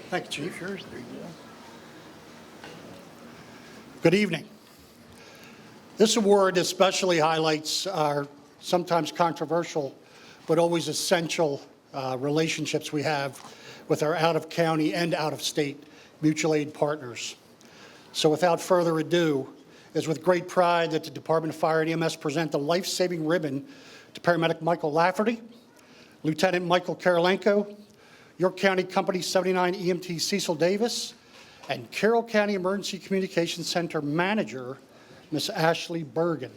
Thank you, Chief. Yours, there you go. Good evening. This award especially highlights our sometimes controversial but always essential relationships we have with our out-of-county and out-of-state mutual aid partners. So without further ado, it is with great pride that the Department of Fire and EMS present the life-saving ribbon to paramedic Michael Lafferty, Lieutenant Michael Karolenko, York County Company 79 EMT Cecil Davis, and Carroll County Emergency Communications Center Manager, Ms. Ashley Bergen.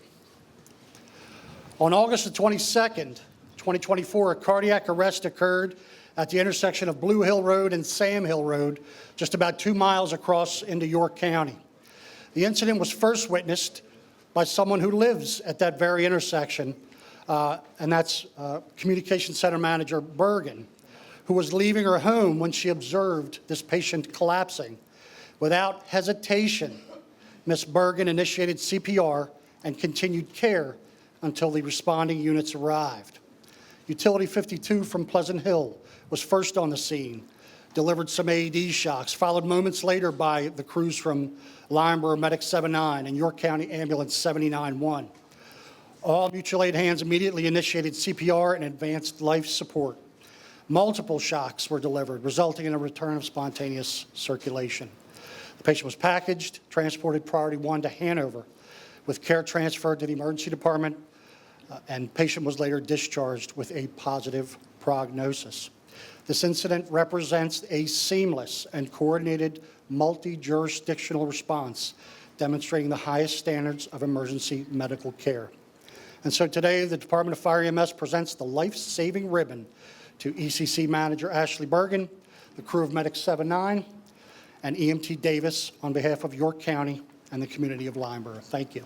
On August the 22nd, 2024, a cardiac arrest occurred at the intersection of Blue Hill Road and Sam Hill Road, just about 2 miles across into York County. The incident was first witnessed by someone who lives at that very intersection, and that's Communication Center Manager Bergen, who was leaving her home when she observed this patient collapsing. Without hesitation, Ms. Bergen initiated CPR and continued care until the responding units arrived. Utility 52 from Pleasant Hill was first on the scene, delivered some AED shocks, followed moments later by the crews from Limeburg Medic 79 and York County Ambulance 79-1. All mutual aid hands immediately initiated CPR and advanced life support. Multiple shocks were delivered, resulting in a return of spontaneous circulation. The patient was packaged, transported priority 1 to Hanover, with care transferred to the emergency department, and patient was later discharged with a positive prognosis. This incident represents a seamless and coordinated multi-jurisdictional response, demonstrating the highest standards of emergency medical care. And so today, the Department of Fire EMS presents the life-saving ribbon to ECC Manager Ashley Bergen, the crew of Medic 79, and EMT Davis on behalf of York County and the community of Limeburg. Thank you.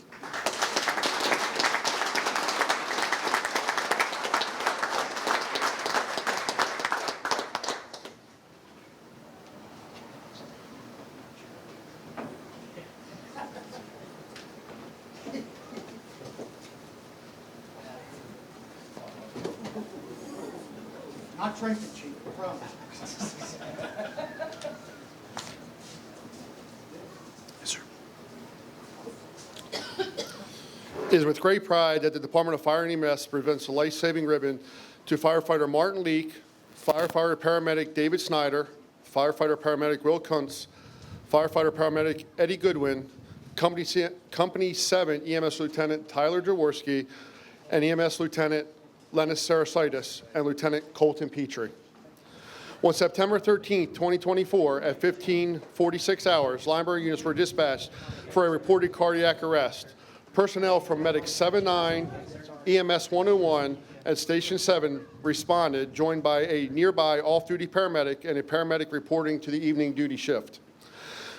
Not drinking, Chief, I promise. It is with great pride that the Department of Fire and EMS presents the life-saving ribbon to firefighter Martin Leak, firefighter paramedic David Snyder, firefighter paramedic Will Kuntz, firefighter paramedic Eddie Goodwin, Company 7 EMS Lieutenant Tyler Jaworski, and EMS Lieutenant Lennis Sarasitis, and Lieutenant Colton Petrie. On September 13, 2024, at 15:46 hours, Limeburg units were dispatched for a reported cardiac arrest. Personnel from Medic 79, EMS 101, and Station 7 responded, joined by a nearby off-duty paramedic and a paramedic reporting to the evening duty shift.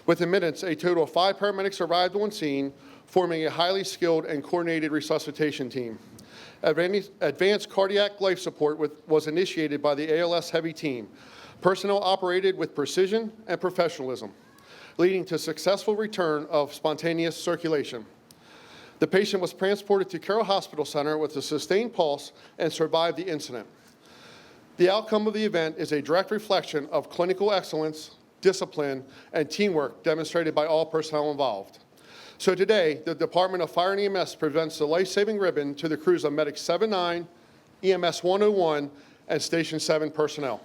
Within minutes, a total of 5 paramedics arrived on scene, forming a highly skilled and coordinated resuscitation team. Advanced cardiac life support was initiated by the ALS Heavy team. Personnel operated with precision and professionalism, leading to successful return of spontaneous circulation. The patient was transported to Carroll Hospital Center with a sustained pulse and survived the incident. The outcome of the event is a direct reflection of clinical excellence, discipline, and teamwork demonstrated by all personnel involved. So today, the Department of Fire and EMS presents the life-saving ribbon to the crews of Medic 79, EMS 101, and Station 7 personnel.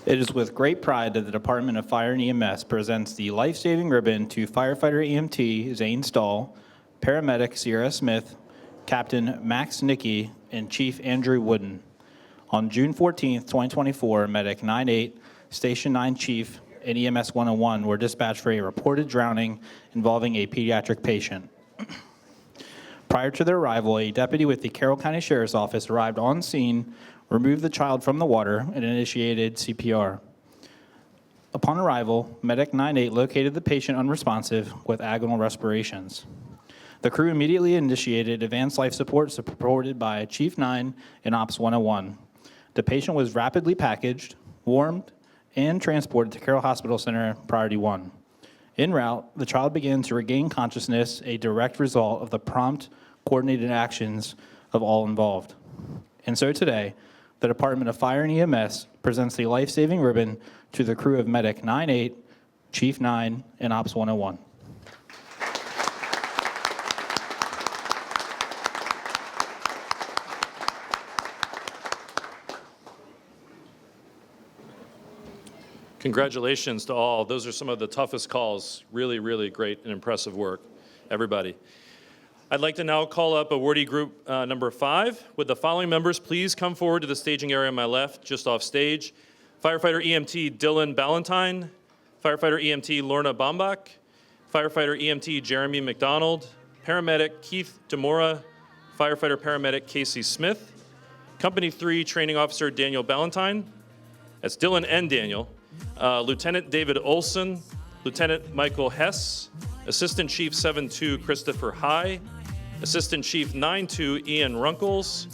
It is with great pride that the Department of Fire and EMS presents the life-saving ribbon to firefighter EMT Zane Stahl, paramedic Sierra Smith, Captain Max Nicky, and Chief Andrew Wooden. On June 14, 2024, Medic 98, Station 9 Chief, and EMS 101 were dispatched for a reported drowning involving a pediatric patient. Prior to their arrival, a deputy with the Carroll County Sheriff's Office arrived on scene, removed the child from the water, and initiated CPR. Upon arrival, Medic 98 located the patient unresponsive with agonal respirations. The crew immediately initiated advanced life support supported by Chief 9 and Ops 101. The patient was rapidly packaged, warmed, and transported to Carroll Hospital Center Priority 1. En route, the child began to regain consciousness, a direct result of the prompt, coordinated actions of all involved. And so today, the Department of Fire and EMS presents the life-saving ribbon to the crew of Medic 98, Chief 9, and Ops 101. Congratulations to all. Those are some of the toughest calls. Really, really great and impressive work, everybody. I'd like to now call up awardee group number 5. Would the following members please come forward to the staging area on my left, just off stage? Firefighter EMT Dylan Ballantyne, Firefighter EMT Lorna Bombach, Firefighter EMT Jeremy McDonald, Paramedic Keith Demora, Firefighter Paramedic Casey Smith, Company 3 Training Officer Daniel Ballantyne, that's Dylan and Daniel, Lieutenant David Olson, Lieutenant Michael Hess, Assistant Chief 7-2 Christopher High, Assistant Chief 9-2 Ian Runkles,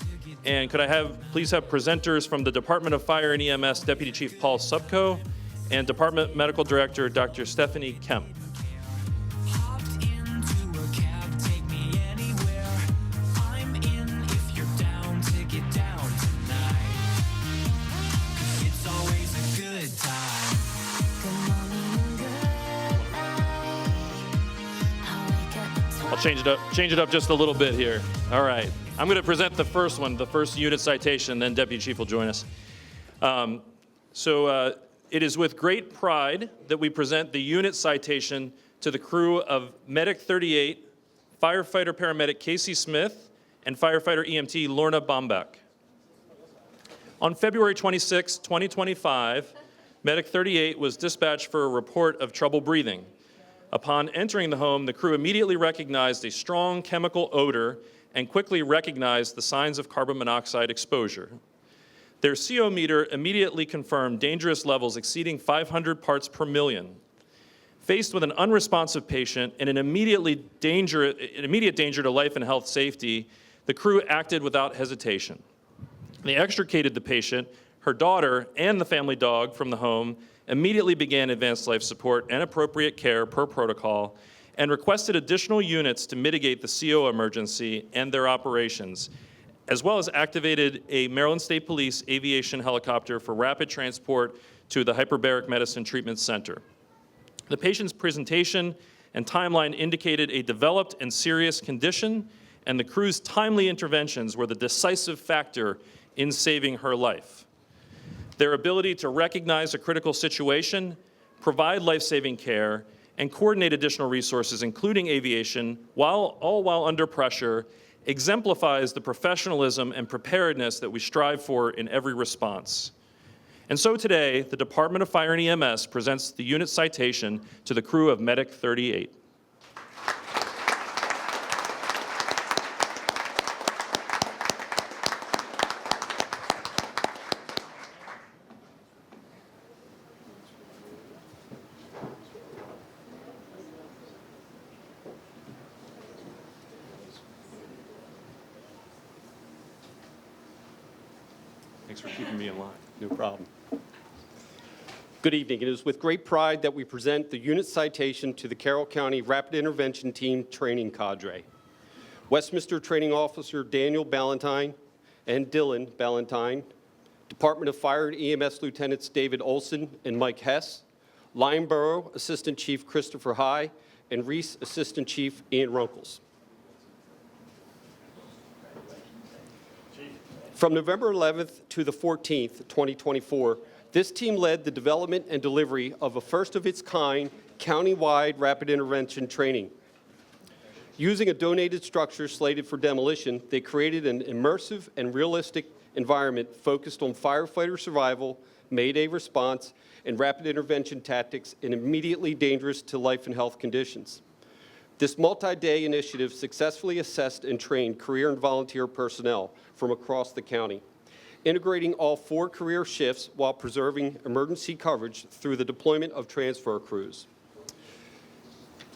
and could I please have presenters from the Department of Fire and EMS Deputy Chief Paul Subko and Department Medical Director Dr. Stephanie Kemp. I'll change it up just a little bit here. All right. I'm going to present the first one, the first unit citation, then Deputy Chief will join us. It is with great pride that we present the unit citation to the crew of Medic 38, Firefighter Paramedic Casey Smith, and Firefighter EMT Lorna Bombach. On February 26, 2025, Medic 38 was dispatched for a report of trouble breathing. Upon entering the home, the crew immediately recognized a strong chemical odor and quickly recognized the signs of carbon monoxide exposure. Their CO meter immediately confirmed dangerous levels exceeding 500 parts per million. Faced with an unresponsive patient and an immediate danger to life and health safety, the crew acted without hesitation. They extricated the patient, her daughter, and the family dog from the home, immediately began advanced life support and appropriate care per protocol, and requested additional units to mitigate the CO emergency and their operations, as well as activated a Maryland State Police aviation helicopter for rapid transport to the Hyperbaric Medicine Treatment Center. The patient's presentation and timeline indicated a developed and serious condition, and the crew's timely interventions were the decisive factor in saving her life. Their ability to recognize a critical situation, provide life-saving care, and coordinate additional resources, including aviation, all while under pressure, exemplifies the professionalism and preparedness that we strive for in every response. And so today, the Department of Fire and EMS presents the unit citation to the crew of Medic 38. Thanks for keeping me in line. No problem. Good evening. It is with great pride that we present the unit citation to the Carroll County Rapid Intervention Team Training Cadre. Westminster Training Officer Daniel Ballantyne and Dylan Ballantyne, Department of Fire and EMS Lieutenants David Olson and Mike Hess, Lyonborough Assistant Chief Christopher High, and Reese Assistant Chief Ian Runkles. From November 11th to the 14th, 2024, this team led the development and delivery of a first-of-its-kind county-wide rapid intervention training. Using a donated structure slated for demolition, they created an immersive and realistic environment focused on firefighter survival, mayday response, and rapid intervention tactics in immediately dangerous to life and health conditions. This multi-day initiative successfully assessed and trained career and volunteer personnel from across the county, integrating all 4 career shifts while preserving emergency coverage through the deployment of transfer crews.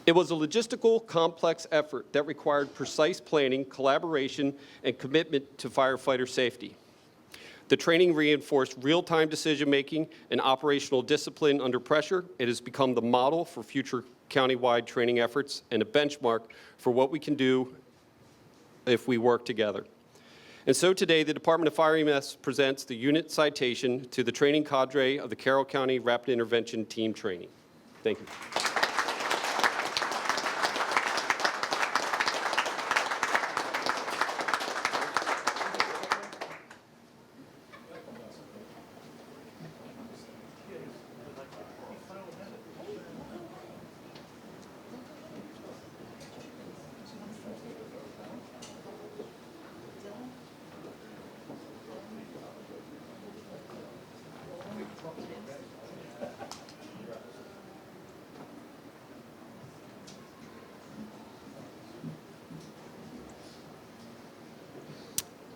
It was a logistical, complex effort that required precise planning, collaboration, and commitment to firefighter safety. The training reinforced real-time decision-making and operational discipline under pressure. It has become the model for future countywide training efforts and a benchmark for what we can do if we work together. And so today, the Department of Fire and EMS presents the unit citation to the training cadre of the Carroll County Rapid Intervention Team Training. Thank you.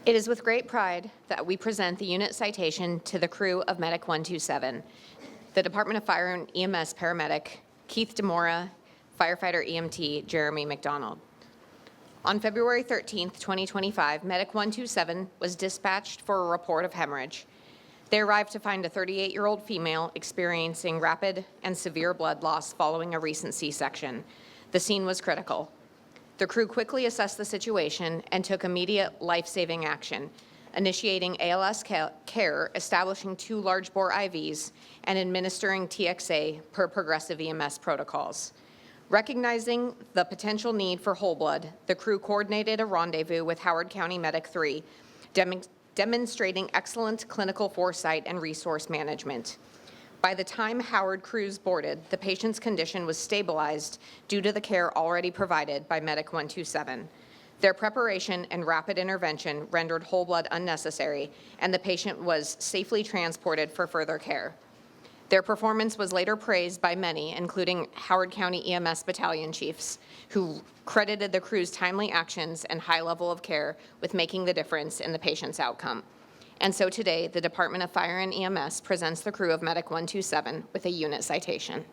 It is with great pride that we present the unit citation to the crew of Medic 127, the Department of Fire and EMS paramedic Keith Demora, firefighter EMT Jeremy McDonald. On February 13th, 2025, Medic 127 was dispatched for a report of hemorrhage. They arrived to find a 38-year-old female experiencing rapid and severe blood loss following a recent C-section. The scene was critical. The crew quickly assessed the situation and took immediate life-saving action, initiating ALS care, establishing 2 large-bore IVs, and administering TXA per progressive EMS protocols. Recognizing the potential need for whole blood, the crew coordinated a rendezvous with Howard County Medic 3, demonstrating excellent clinical foresight and resource management. By the time Howard crews boarded, the patient's condition was stabilized due to the care already provided by Medic 127. Their preparation and rapid intervention rendered whole blood unnecessary, and the patient was safely transported for further care. Their performance was later praised by many, including Howard County EMS battalion chiefs, who credited the crew's timely actions and high level of care with making the difference in the patient's outcome. And so today, the Department of Fire and EMS presents the crew of Medic 127 with a unit citation.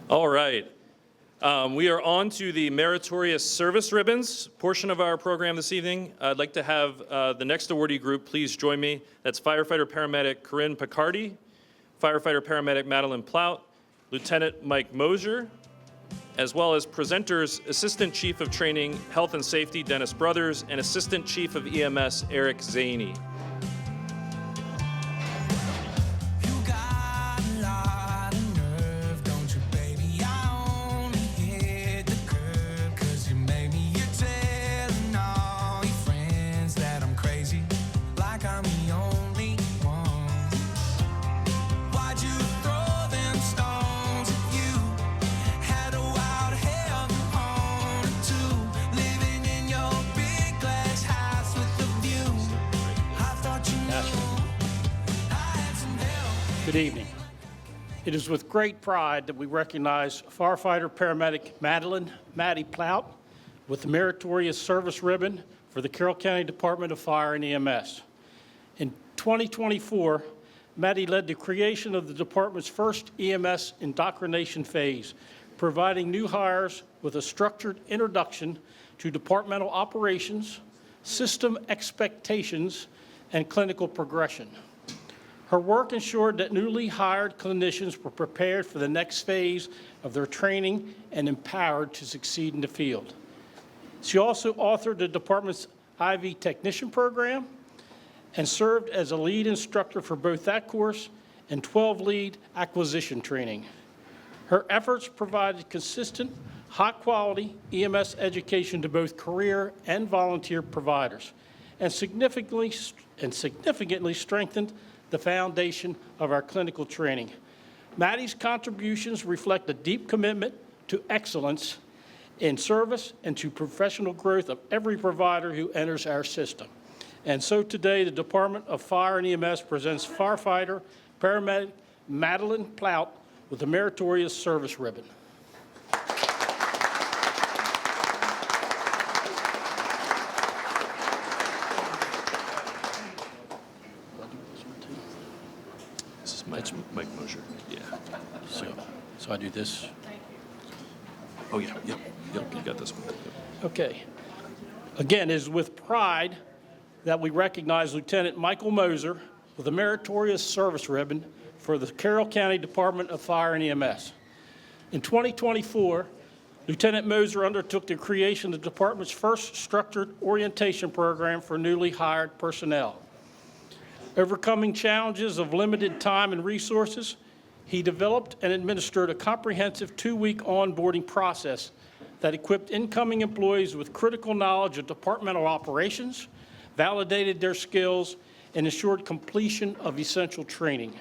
All right. We are on to the Meritorious Service Ribbons portion of our program this evening. I'd like to have the next awardee group please join me. That's Firefighter-Paramedic Corinne Picardi, Firefighter-Paramedic Madeline Plout, Lieutenant Mike Mosier, as well as presenters Assistant Chief of Training, Health and Safety Dennis Brothers, and Assistant Chief of EMS Eric Zaney. Good evening. It is with great pride that we recognize firefighter-paramedic Maddie Plout with the Meritorious Service Ribbon for the Carroll County Department of Fire and EMS. In 2024, Maddie led the creation of the department's first EMS indoctrination phase, providing new hires with a structured introduction to departmental operations, system expectations, and clinical progression. Her work ensured that newly hired clinicians were prepared for the next phase of their training and empowered to succeed in the field. She also authored the department's IV technician program and served as a lead instructor for both that course and 12 lead acquisition training. Her efforts provided consistent, high-quality EMS education to both career and volunteer providers, and significantly strengthened the foundation of our clinical training. Maddie's contributions reflect a deep commitment to excellence in service and to professional growth of every provider who enters our system. And so today, the Department of Fire and EMS presents firefighter, paramedic Madeline Plout with the Meritorious Service Ribbon. That's Mike Mosier. Yeah. So I do this. Oh, yeah. Yep. You got this one. Yep. Okay. Again, it is with pride that we recognize Lieutenant Michael Moser with the Meritorious Service Ribbon for the Carroll County Department of Fire and EMS. In 2024, Lieutenant Moser undertook the creation of the department's first structured orientation program for newly hired personnel. Overcoming challenges of limited time and resources, he developed and administered a comprehensive 2-week onboarding process that equipped incoming employees with critical knowledge of departmental operations, validated their skills, and ensured completion of essential training.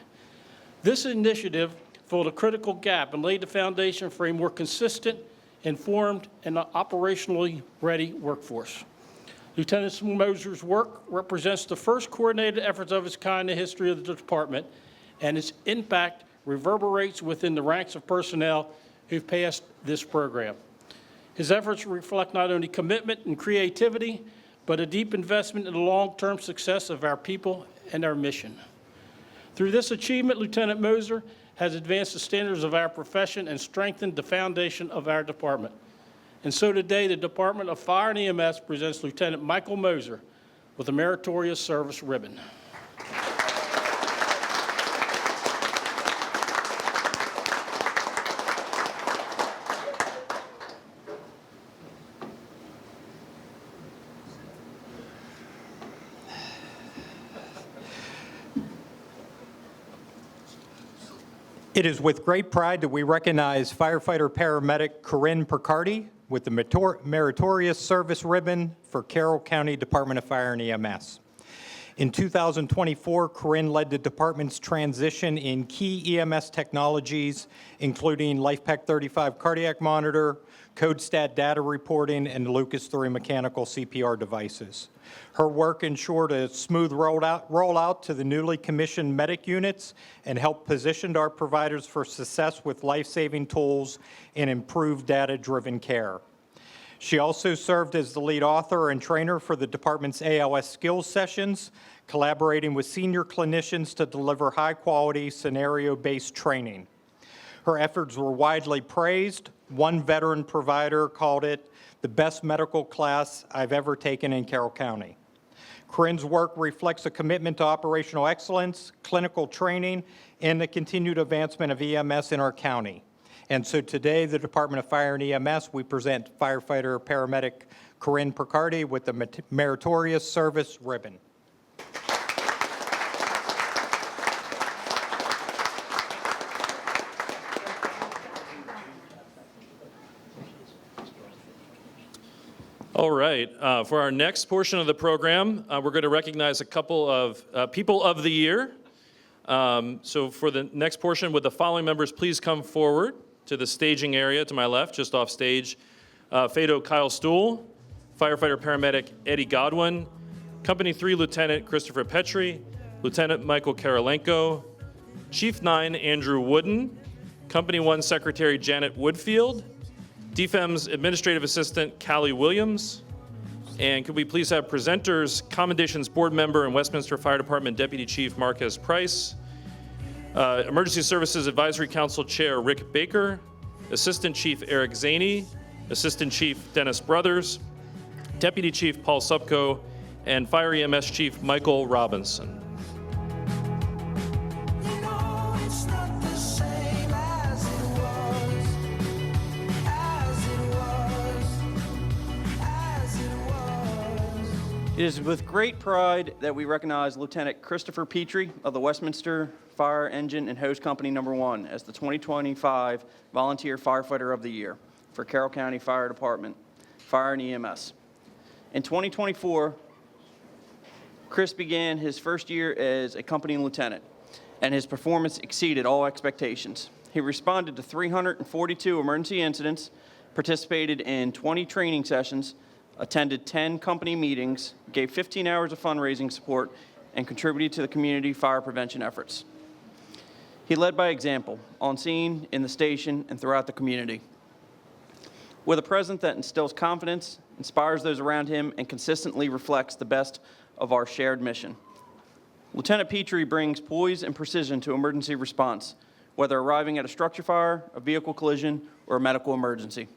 This initiative filled a critical gap and laid the foundation for a more consistent, informed, and operationally ready workforce. Lieutenant Moser's work represents the first coordinated efforts of its kind in the history of the department, and its impact reverberates within the ranks of personnel who've passed this program. His efforts reflect not only commitment and creativity, but a deep investment in the long-term success of our people and our mission. Through this achievement, Lieutenant Moser has advanced the standards of our profession and strengthened the foundation of our department. And so today, the Department of Fire and EMS presents Lieutenant Michael Moser with a Meritorious Service Ribbon. It is with great pride that we recognize firefighter-paramedic Corinne Percardi with the Meritorious Service Ribbon for Carroll County Department of Fire and EMS. In 2024, Corinne led the department's transition in key EMS technologies, including LifePak 35 cardiac monitor, CodeStat data reporting, and Lucas 3 mechanical CPR devices. Her work ensured a smooth rollout to the newly commissioned medic units and helped position our providers for success with life-saving tools and improved data-driven care. She also served as the lead author and trainer for the department's ALS skills sessions, collaborating with senior clinicians to deliver high-quality, scenario-based training. Her efforts were widely praised. One veteran provider called it the best medical class I've ever taken in Carroll County. Corinne's work reflects a commitment to operational excellence, clinical training, and the continued advancement of EMS in our county. And so today, the Department of Fire and EMS, we present firefighter-paramedic Corinne Percardi with the Meritorious Service Ribbon. All right, for our next portion of the program, we're going to recognize a couple of People of the Year. So for the next portion, would the following members please come forward to the staging area to my left, just off stage. Fado Kyle Stool, firefighter-paramedic Eddie Godwin, Company 3 Lieutenant Christopher Petrie, Lieutenant Michael Karolenko, Chief 9 Andrew Wooden, Company 1 Secretary Janet Woodfield, DFEM's Administrative Assistant Callie Williams, and could we please have presenters, Commendations Board Member and Westminster Fire Department Deputy Chief Marquez Price, Emergency Services Advisory Council Chair Rick Baker, Assistant Chief Eric Zaney, Assistant Chief Dennis Brothers, Deputy Chief Paul Supko, and Fire EMS Chief Michael Robinson. It is with great pride that we recognize Lieutenant Christopher Petrie of the Westminster Fire Engine and Hose Company No. 1 as the 2025 Volunteer Firefighter of the Year for Carroll County Fire Department, Fire and EMS. In 2024, Chris began his first year as a company lieutenant, and his performance exceeded all expectations. He responded to 342 emergency incidents, participated in 20 training sessions, attended 10 company meetings, gave 15 hours of fundraising support, and contributed to the community fire prevention efforts. He led by example, on scene, in the station, and throughout the community. With a presence that instills confidence, inspires those around him, and consistently reflects the best of our shared mission. Lieutenant Petrie brings poise and precision to emergency response, whether arriving at a structure fire, a vehicle collision, or a medical emergency.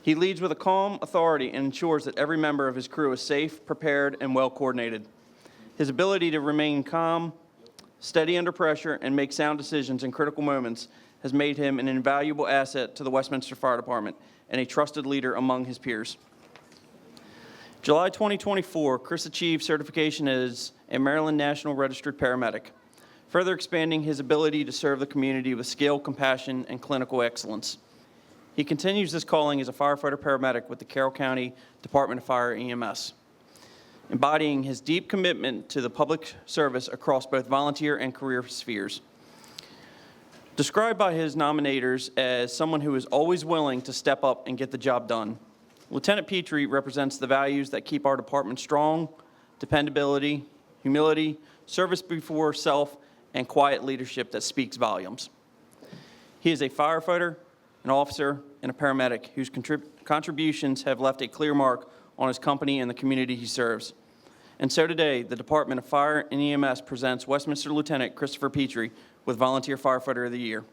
He leads with a calm authority and ensures that every member of his crew is safe, prepared, and well coordinated. His ability to remain calm, steady under pressure, and make sound decisions in critical moments has made him an invaluable asset to the Westminster Fire Department and a trusted leader among his peers. July 2024, Chris achieved certification as a Maryland National Registered Paramedic, further expanding his ability to serve the community with skill, compassion, and clinical excellence. He continues this calling as a firefighter-paramedic with the Carroll County Department of Fire EMS, embodying his deep commitment to the public service across both volunteer and career spheres. Described by his nominators as someone who is always willing to step up and get the job done, Lieutenant Petrie represents the values that keep our department strong: dependability, humility, service before self, and quiet leadership that speaks volumes. He is a firefighter, an officer, and a paramedic whose contributions have left a clear mark on his company and the community he serves. And so today, the Department of Fire and EMS presents Westminster Lieutenant Christopher Petrie with Volunteer Firefighter of the Year.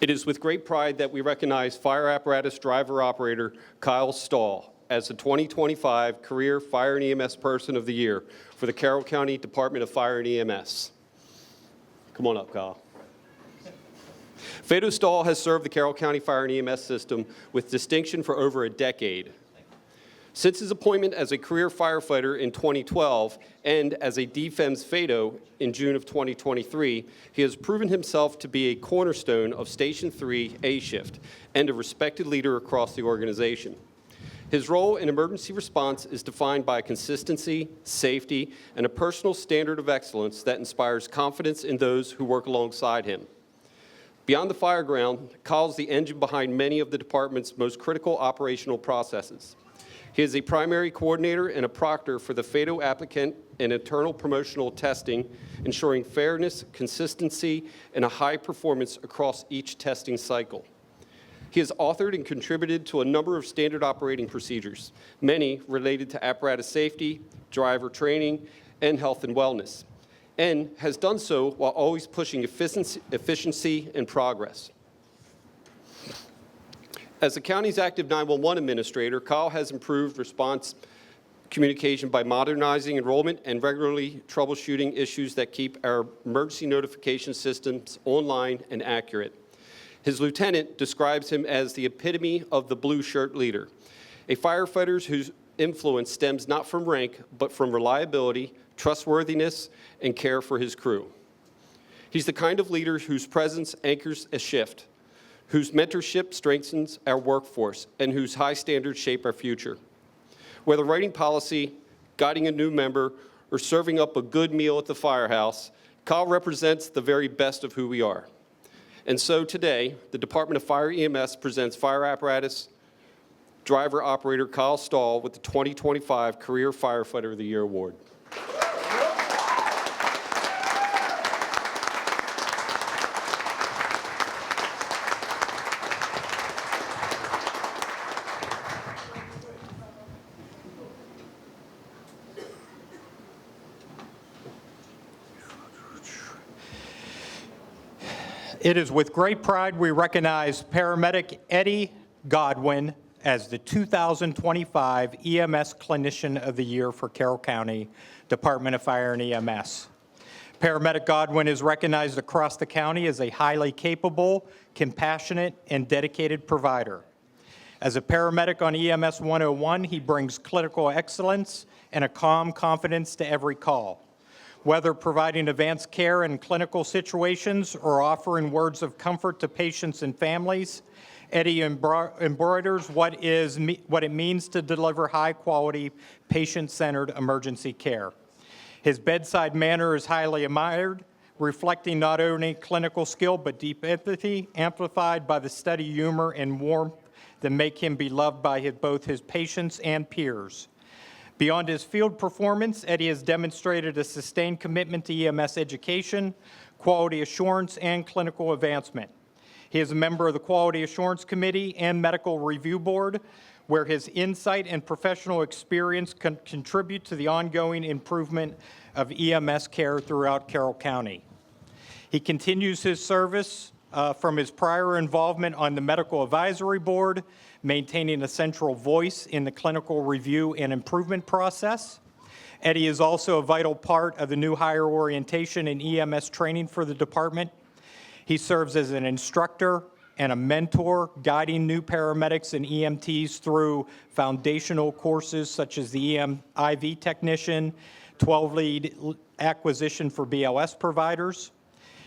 It is with great pride that we recognize fire apparatus driver-operator Kyle Stahl as the 2025 Career Fire and EMS Person of the Year for the Carroll County Department of Fire and EMS. Come on up, Kyle. Fado Stahl has served the Carroll County Fire and EMS system with distinction for over a decade. Since his appointment as a career firefighter in 2012 and as a DFEMS Fado in June of 2023, he has proven himself to be a cornerstone of Station 3 A Shift and a respected leader across the organization. His role in emergency response is defined by consistency, safety, and a personal standard of excellence that inspires confidence in those who work alongside him. Beyond the fire ground, Kyle is the engine behind many of the department's most critical operational processes. He is a primary coordinator and a proctor for the FADO applicant and internal promotional testing, ensuring fairness, consistency, and a high performance across each testing cycle. He has authored and contributed to a number of standard operating procedures, many related to apparatus safety, driver training, and health and wellness, and has done so while always pushing efficiency and progress. As the county's active 911 administrator, Kyle has improved response communication by modernizing enrollment and regularly troubleshooting issues that keep our emergency notification systems online and accurate. His lieutenant describes him as the epitome of the blue shirt leader, a firefighter whose influence stems not from rank, but from reliability, trustworthiness, and care for his crew. He's the kind of leader whose presence anchors a shift, whose mentorship strengthens our workforce, and whose high standards shape our future. Whether writing policy, guiding a new member, or serving up a good meal at the firehouse, Kyle represents the very best of who we are. And so today, the Department of Fire EMS presents fire apparatus driver operator Kyle Stahl with the 2025 Career Firefighter of the Year Award. It is with great pride we recognize paramedic Eddie Godwin as the 2025 EMS Clinician of the Year for Carroll County Department of Fire and EMS. Paramedic Godwin is recognized across the county as a highly capable, compassionate, and dedicated provider. As a paramedic on EMS 101, he brings clinical excellence and a calm confidence to every call. Whether providing advanced care in clinical situations or offering words of comfort to patients and families, Eddie embroiders what it means to deliver high-quality, patient-centered emergency care. His bedside manner is highly admired, reflecting not only clinical skill but deep empathy, amplified by the steady humor and warmth that make him beloved by both his patients and peers. Beyond his field performance, Eddie has demonstrated a sustained commitment to EMS education, quality assurance, and clinical advancement. He is a member of the Quality Assurance Committee and Medical Review Board, where his insight and professional experience contribute to the ongoing improvement of EMS care throughout Carroll County. He continues his service from his prior involvement on the Medical Advisory Board, maintaining a central voice in the clinical review and improvement process. Eddie is also a vital part of the new hire orientation and EMS training for the department. He serves as an instructor and a mentor, guiding new paramedics and EMTs through foundational courses such as the IV technician, 12-lead acquisition for BLS providers.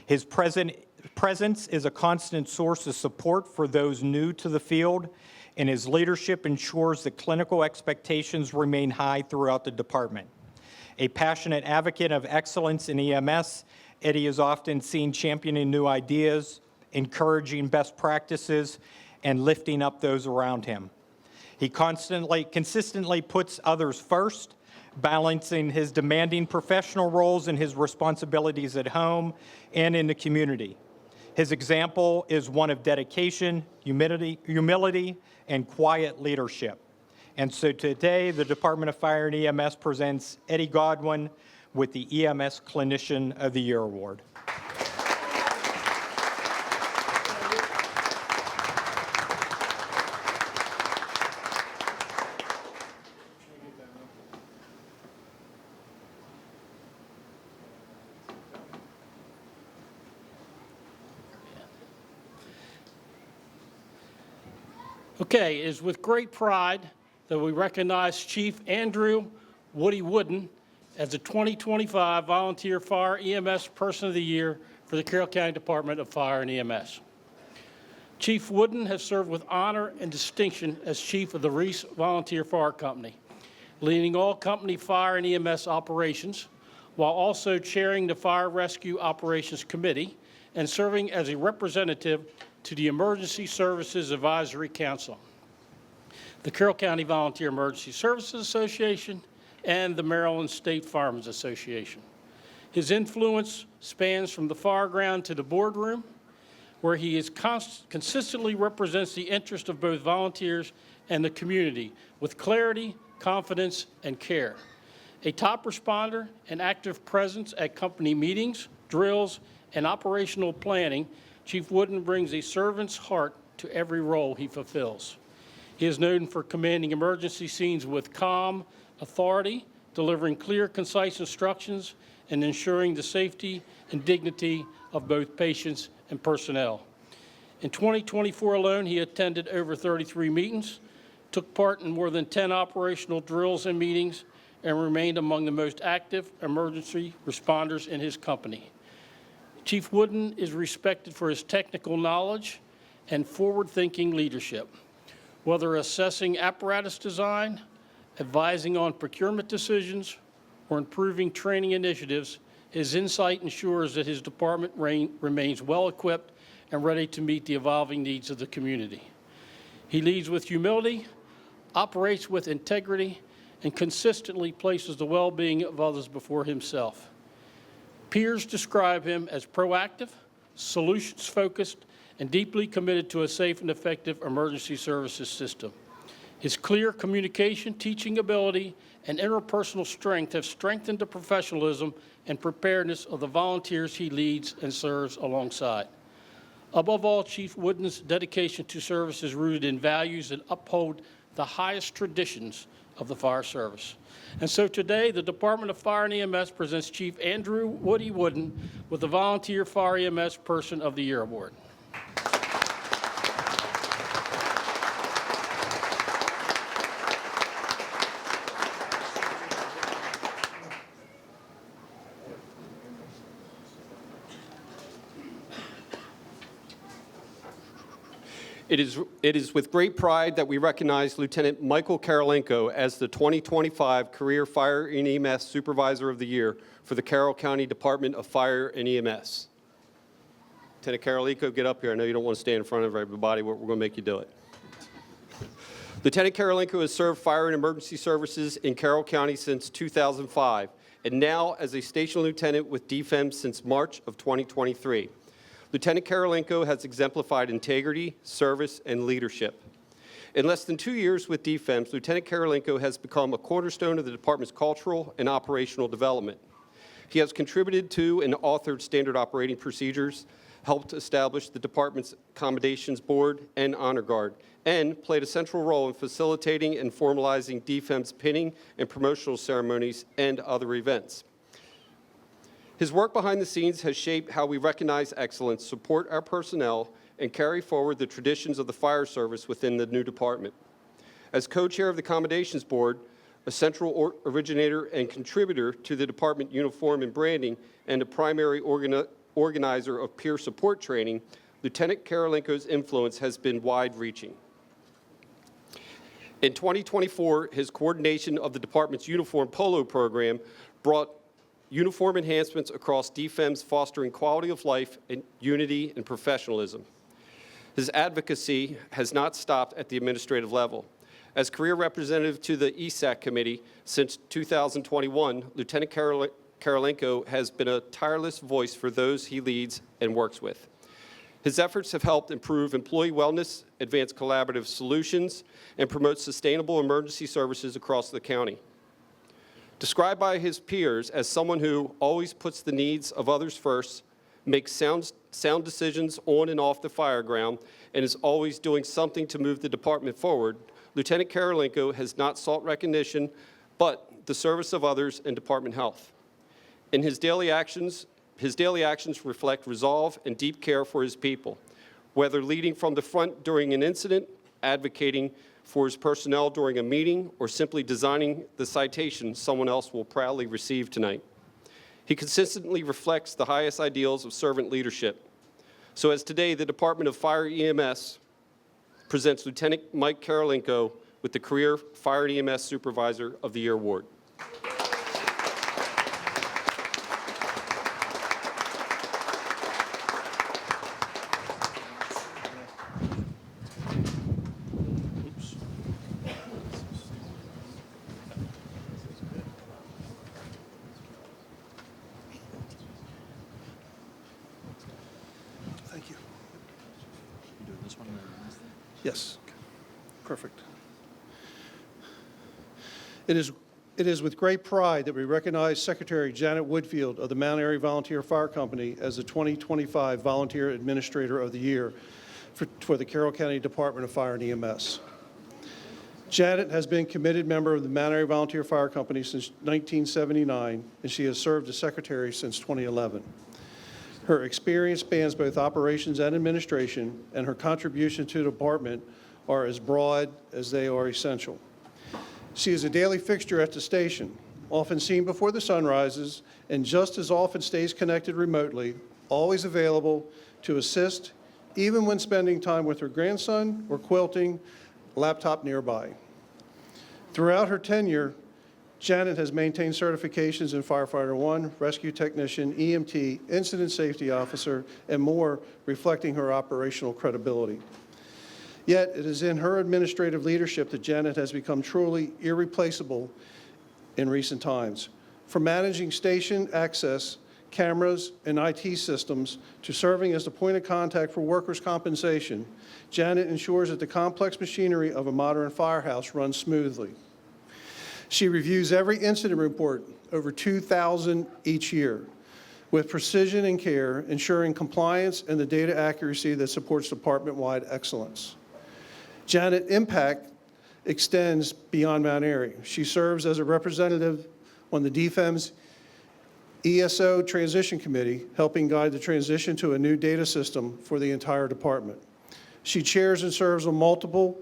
His presence presence is a constant source of support for those new to the field, and his leadership ensures that clinical expectations remain high throughout the department. A passionate advocate of excellence in EMS, Eddie is often seen championing new ideas, encouraging best practices, and lifting up those around him. He consistently puts others first, balancing his demanding professional roles and his responsibilities at home and in the community. His example is one of dedication, humility, and quiet leadership. And so today, the Department of Fire and EMS presents Eddie Godwin with the EMS Clinician of the Year Award. Okay, it is with great pride that we recognize Chief Andrew Woody Wooden as the 2025 Volunteer Fire EMS Person of the Year for the Carroll County Department of Fire and EMS. Chief Wooden has served with honor and distinction as Chief of the Reese Volunteer Fire Company, leading all company fire and EMS operations, while also chairing the Fire Rescue Operations Committee and serving as a representative to the Emergency Services Advisory Council, the Carroll County Volunteer Emergency Services Association, and the Maryland State Firemen's Association. His influence spans from the fire ground to the boardroom, where he consistently represents the interest of both volunteers and the community with clarity, confidence, and care. A top responder and active presence at company meetings, drills, and operational planning, Chief Wooden brings a servant's heart to every role he fulfills. He is known for commanding emergency scenes with calm authority, delivering clear, concise instructions, and ensuring the safety and dignity of both patients and personnel. In 2024 alone, he attended over 33 meetings, took part in more than 10 operational drills and meetings, and remained among the most active emergency responders in his company. Chief Wooden is respected for his technical knowledge and forward-thinking leadership. Whether assessing apparatus design, advising on procurement decisions, or improving training initiatives, his insight ensures that his department remains well-equipped and ready to meet the evolving needs of the community. He leads with humility, operates with integrity, and consistently places the well-being of others before himself. Peers describe him as proactive, solutions-focused, and deeply committed to a safe and effective emergency services system. His clear communication, teaching ability, and interpersonal strength have strengthened the professionalism and preparedness of the volunteers he leads and serves alongside. Above all, Chief Wooden's dedication to service is rooted in values that uphold the highest traditions of the fire service. And so today, the Department of Fire and EMS presents Chief Andrew Woody Wooden with the Volunteer Fire EMS Person of the Year Award. It is with great pride that we recognize Lieutenant Michael Karolenko as the 2025 Career Fire and EMS Supervisor of the Year for the Carroll County Department of Fire and EMS. Lieutenant Karolenko, get up here. I know you don't want to stand in front of everybody, but we're going to make you do it. Lieutenant Karolenko has served fire and emergency services in Carroll County since 2005, and now as a station lieutenant with DFEM since March of 2023. Lieutenant Karolenko has exemplified integrity, service, and leadership. In less than 2 years with DFEMS, Lieutenant Karolenko has become a cornerstone of the department's cultural and operational development. He has contributed to and authored standard operating procedures, helped establish the department's accommodations board and honor guard, and played a central role in facilitating and formalizing DFEM's pinning and promotional ceremonies and other events. His work behind the scenes has shaped how we recognize excellence, support our personnel, and carry forward the traditions of the fire service within the new department. As co-chair of the Accommodations Board, a central originator and contributor to the department uniform and branding, and a primary organizer of peer support training, Lieutenant Karolinko's influence has been wide-reaching. In 2024, his coordination of the department's uniform polo program brought uniform enhancements across DFEMS, fostering quality of life and unity and professionalism. His advocacy has not stopped at the administrative level. As career representative to the ESAC committee since 2021, Lieutenant Karolinko has been a tireless voice for those he leads and works with. His efforts have helped improve employee wellness, advance collaborative solutions, and promote sustainable emergency services across the county. Described by his peers as someone who always puts the needs of others first, makes sound decisions on and off the fire ground, and is always doing something to move the department forward, Lieutenant Karolinko has not sought recognition, but the service of others and department health. In his daily actions reflect resolve and deep care for his people, whether leading from the front during an incident, advocating for his personnel during a meeting, or simply designing the citation someone else will proudly receive tonight. He consistently reflects the highest ideals of servant leadership. So as today, the Department of Fire EMS presents Lieutenant Mike Karolinko with the Career Fire and EMS Supervisor of the Year Award. Thank you. Yes, perfect. It is with great pride that we recognize Secretary Janet Woodfield of the Mount Airy Volunteer Fire Company as the 2025 Volunteer Administrator of the Year for the Carroll County Department of Fire and EMS. Janet has been a committed member of the Mount Airy Volunteer Fire Company since 1979, and she has served as secretary since 2011. Her experience spans both operations and administration, and her contribution to the department are as broad as they are essential. She is a daily fixture at the station, often seen before the sun rises, and just as often stays connected remotely, always available to assist, even when spending time with her grandson or quilting, laptop nearby. Throughout her tenure, Janet has maintained certifications in Firefighter 1, Rescue Technician, EMT, Incident Safety Officer, and more, reflecting her operational credibility. Yet, it is in her administrative leadership that Janet has become truly irreplaceable in recent times. From managing station access, cameras, and IT systems to serving as the point of contact for workers' compensation, Janet ensures that the complex machinery of a modern firehouse runs smoothly. She reviews every incident report, over 2,000 each year, with precision and care, ensuring compliance and the data accuracy that supports department-wide excellence. Janet's impact extends beyond Mount Airy. She serves as a representative on the DFEMS ESO Transition Committee, helping guide the transition to a new data system for the entire department. She chairs and serves on multiple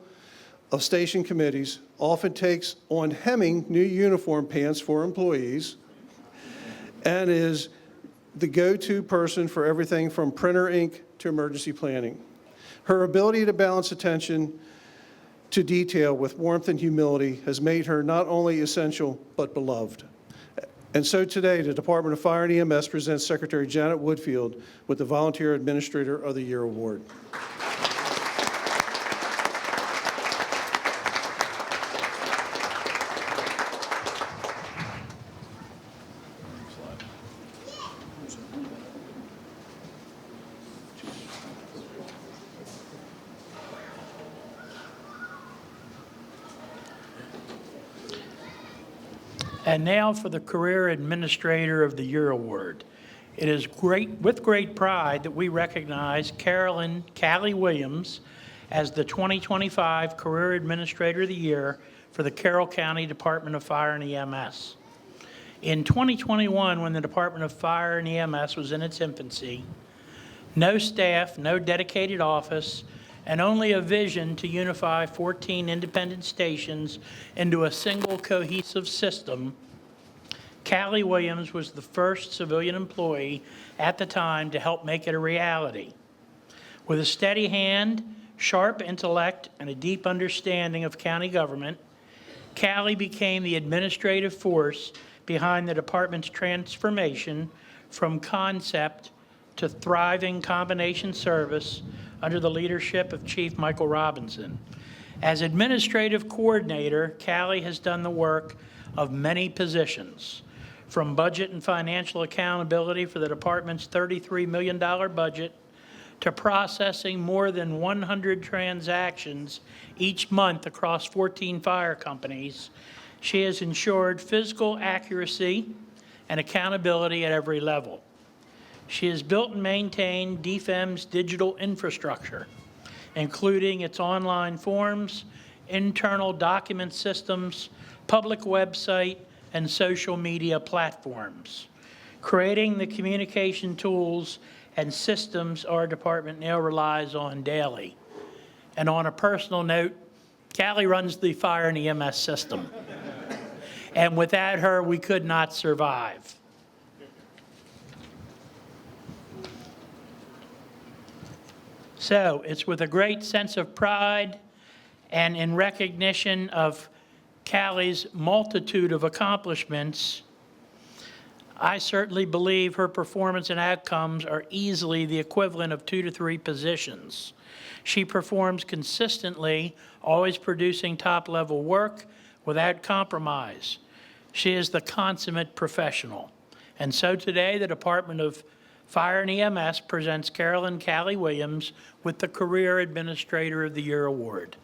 of station committees, often takes on hemming new uniform pants for employees, and is the go-to person for everything from printer ink to emergency planning. Her ability to balance attention to detail with warmth and humility has made her not only essential, but beloved. And so today, the Department of Fire and EMS presents Secretary Janet Woodfield with the Volunteer Administrator of the Year Award. And now for the Career Administrator of the Year Award. It is with great pride that we recognize Carolyn Callie Williams as the 2025 Career Administrator of the Year for the Carroll County Department of Fire and EMS. In 2021, when the Department of Fire and EMS was in its infancy, no staff, no dedicated office, and only a vision to unify 14 independent stations into a single cohesive system, Callie Williams was the first civilian employee at the time to help make it a reality. With a steady hand, sharp intellect, and a deep understanding of county government, Callie became the administrative force behind the department's transformation from concept to thriving combination service under the leadership of Chief Michael Robinson. As administrative coordinator, Callie has done the work of many positions, from budget and financial accountability for the department's $33 million budget to processing more than 100 transactions each month across 14 fire companies. She has ensured physical accuracy and accountability at every level. She has built and maintained DFEM's digital infrastructure, including its online forms, internal document systems, public website, and social media platforms, creating the communication tools and systems our department now relies on daily. And on a personal note, Callie runs the fire and EMS system. And without her, we could not survive. So it's with a great sense of pride and in recognition of Callie's multitude of accomplishments, I certainly believe her performance and outcomes are easily the equivalent of 2 to 3 positions. She performs consistently, always producing top-level work without compromise. She is the consummate professional. And so today, the Department of Fire and EMS presents Carolyn Callie Williams with the Career Administrator of the Year Award.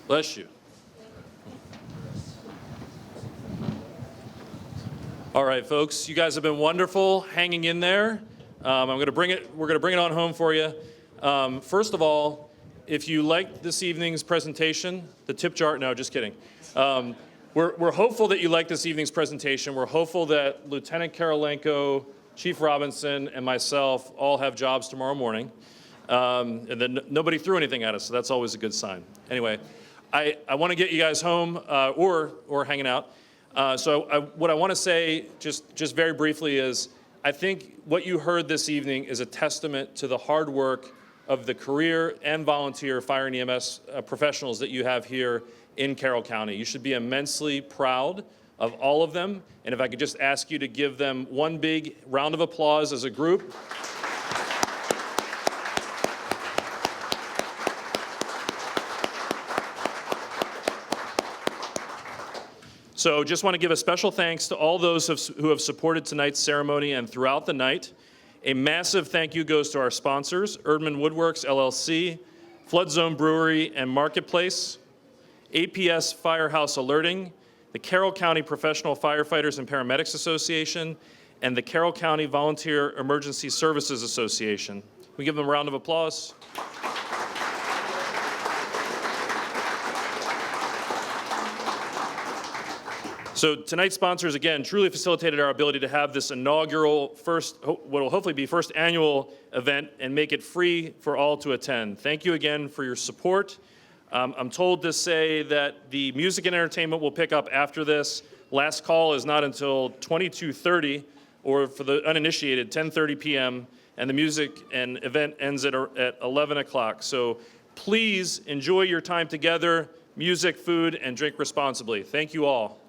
Bless you. All right, folks, you guys have been wonderful hanging in there. We're going to bring it on home for you. First of all, if you liked this evening's presentation, the tip jar, no, just kidding. We're hopeful that you liked this evening's presentation. We're hopeful that Lieutenant Karolenko, Chief Robinson, and myself all have jobs tomorrow morning. And that nobody threw anything at us, so that's always a good sign. Anyway, I want to get you guys home or hanging out. What I want to say just very briefly is I think what you heard this evening is a testament to the hard work of the career and volunteer fire and EMS professionals that you have here in Carroll County. You should be immensely proud of all of them. And if I could just ask you to give them one big round of applause as a group. So just want to give a special thanks to all those who have supported tonight's ceremony and throughout the night. A massive thank you goes to our sponsors, Erdman Woodworks, LLC, Flood Zone Brewery and Marketplace, APS Firehouse Alerting, the Carroll County Professional Firefighters and Paramedics Association, and the Carroll County Volunteer Emergency Services Association. We give them a round of applause. So tonight's sponsors, again, truly facilitated our ability to have this inaugural what will hopefully be first annual event and make it free for all to attend. Thank you again for your support. I'm told to say that the music and entertainment will pick up after this. Last call is not until 22:30, or for the uninitiated, 10:30 p.m., and the music and event ends at 11 o'clock. So please enjoy your time together, music, food, and drink responsibly. Thank you all.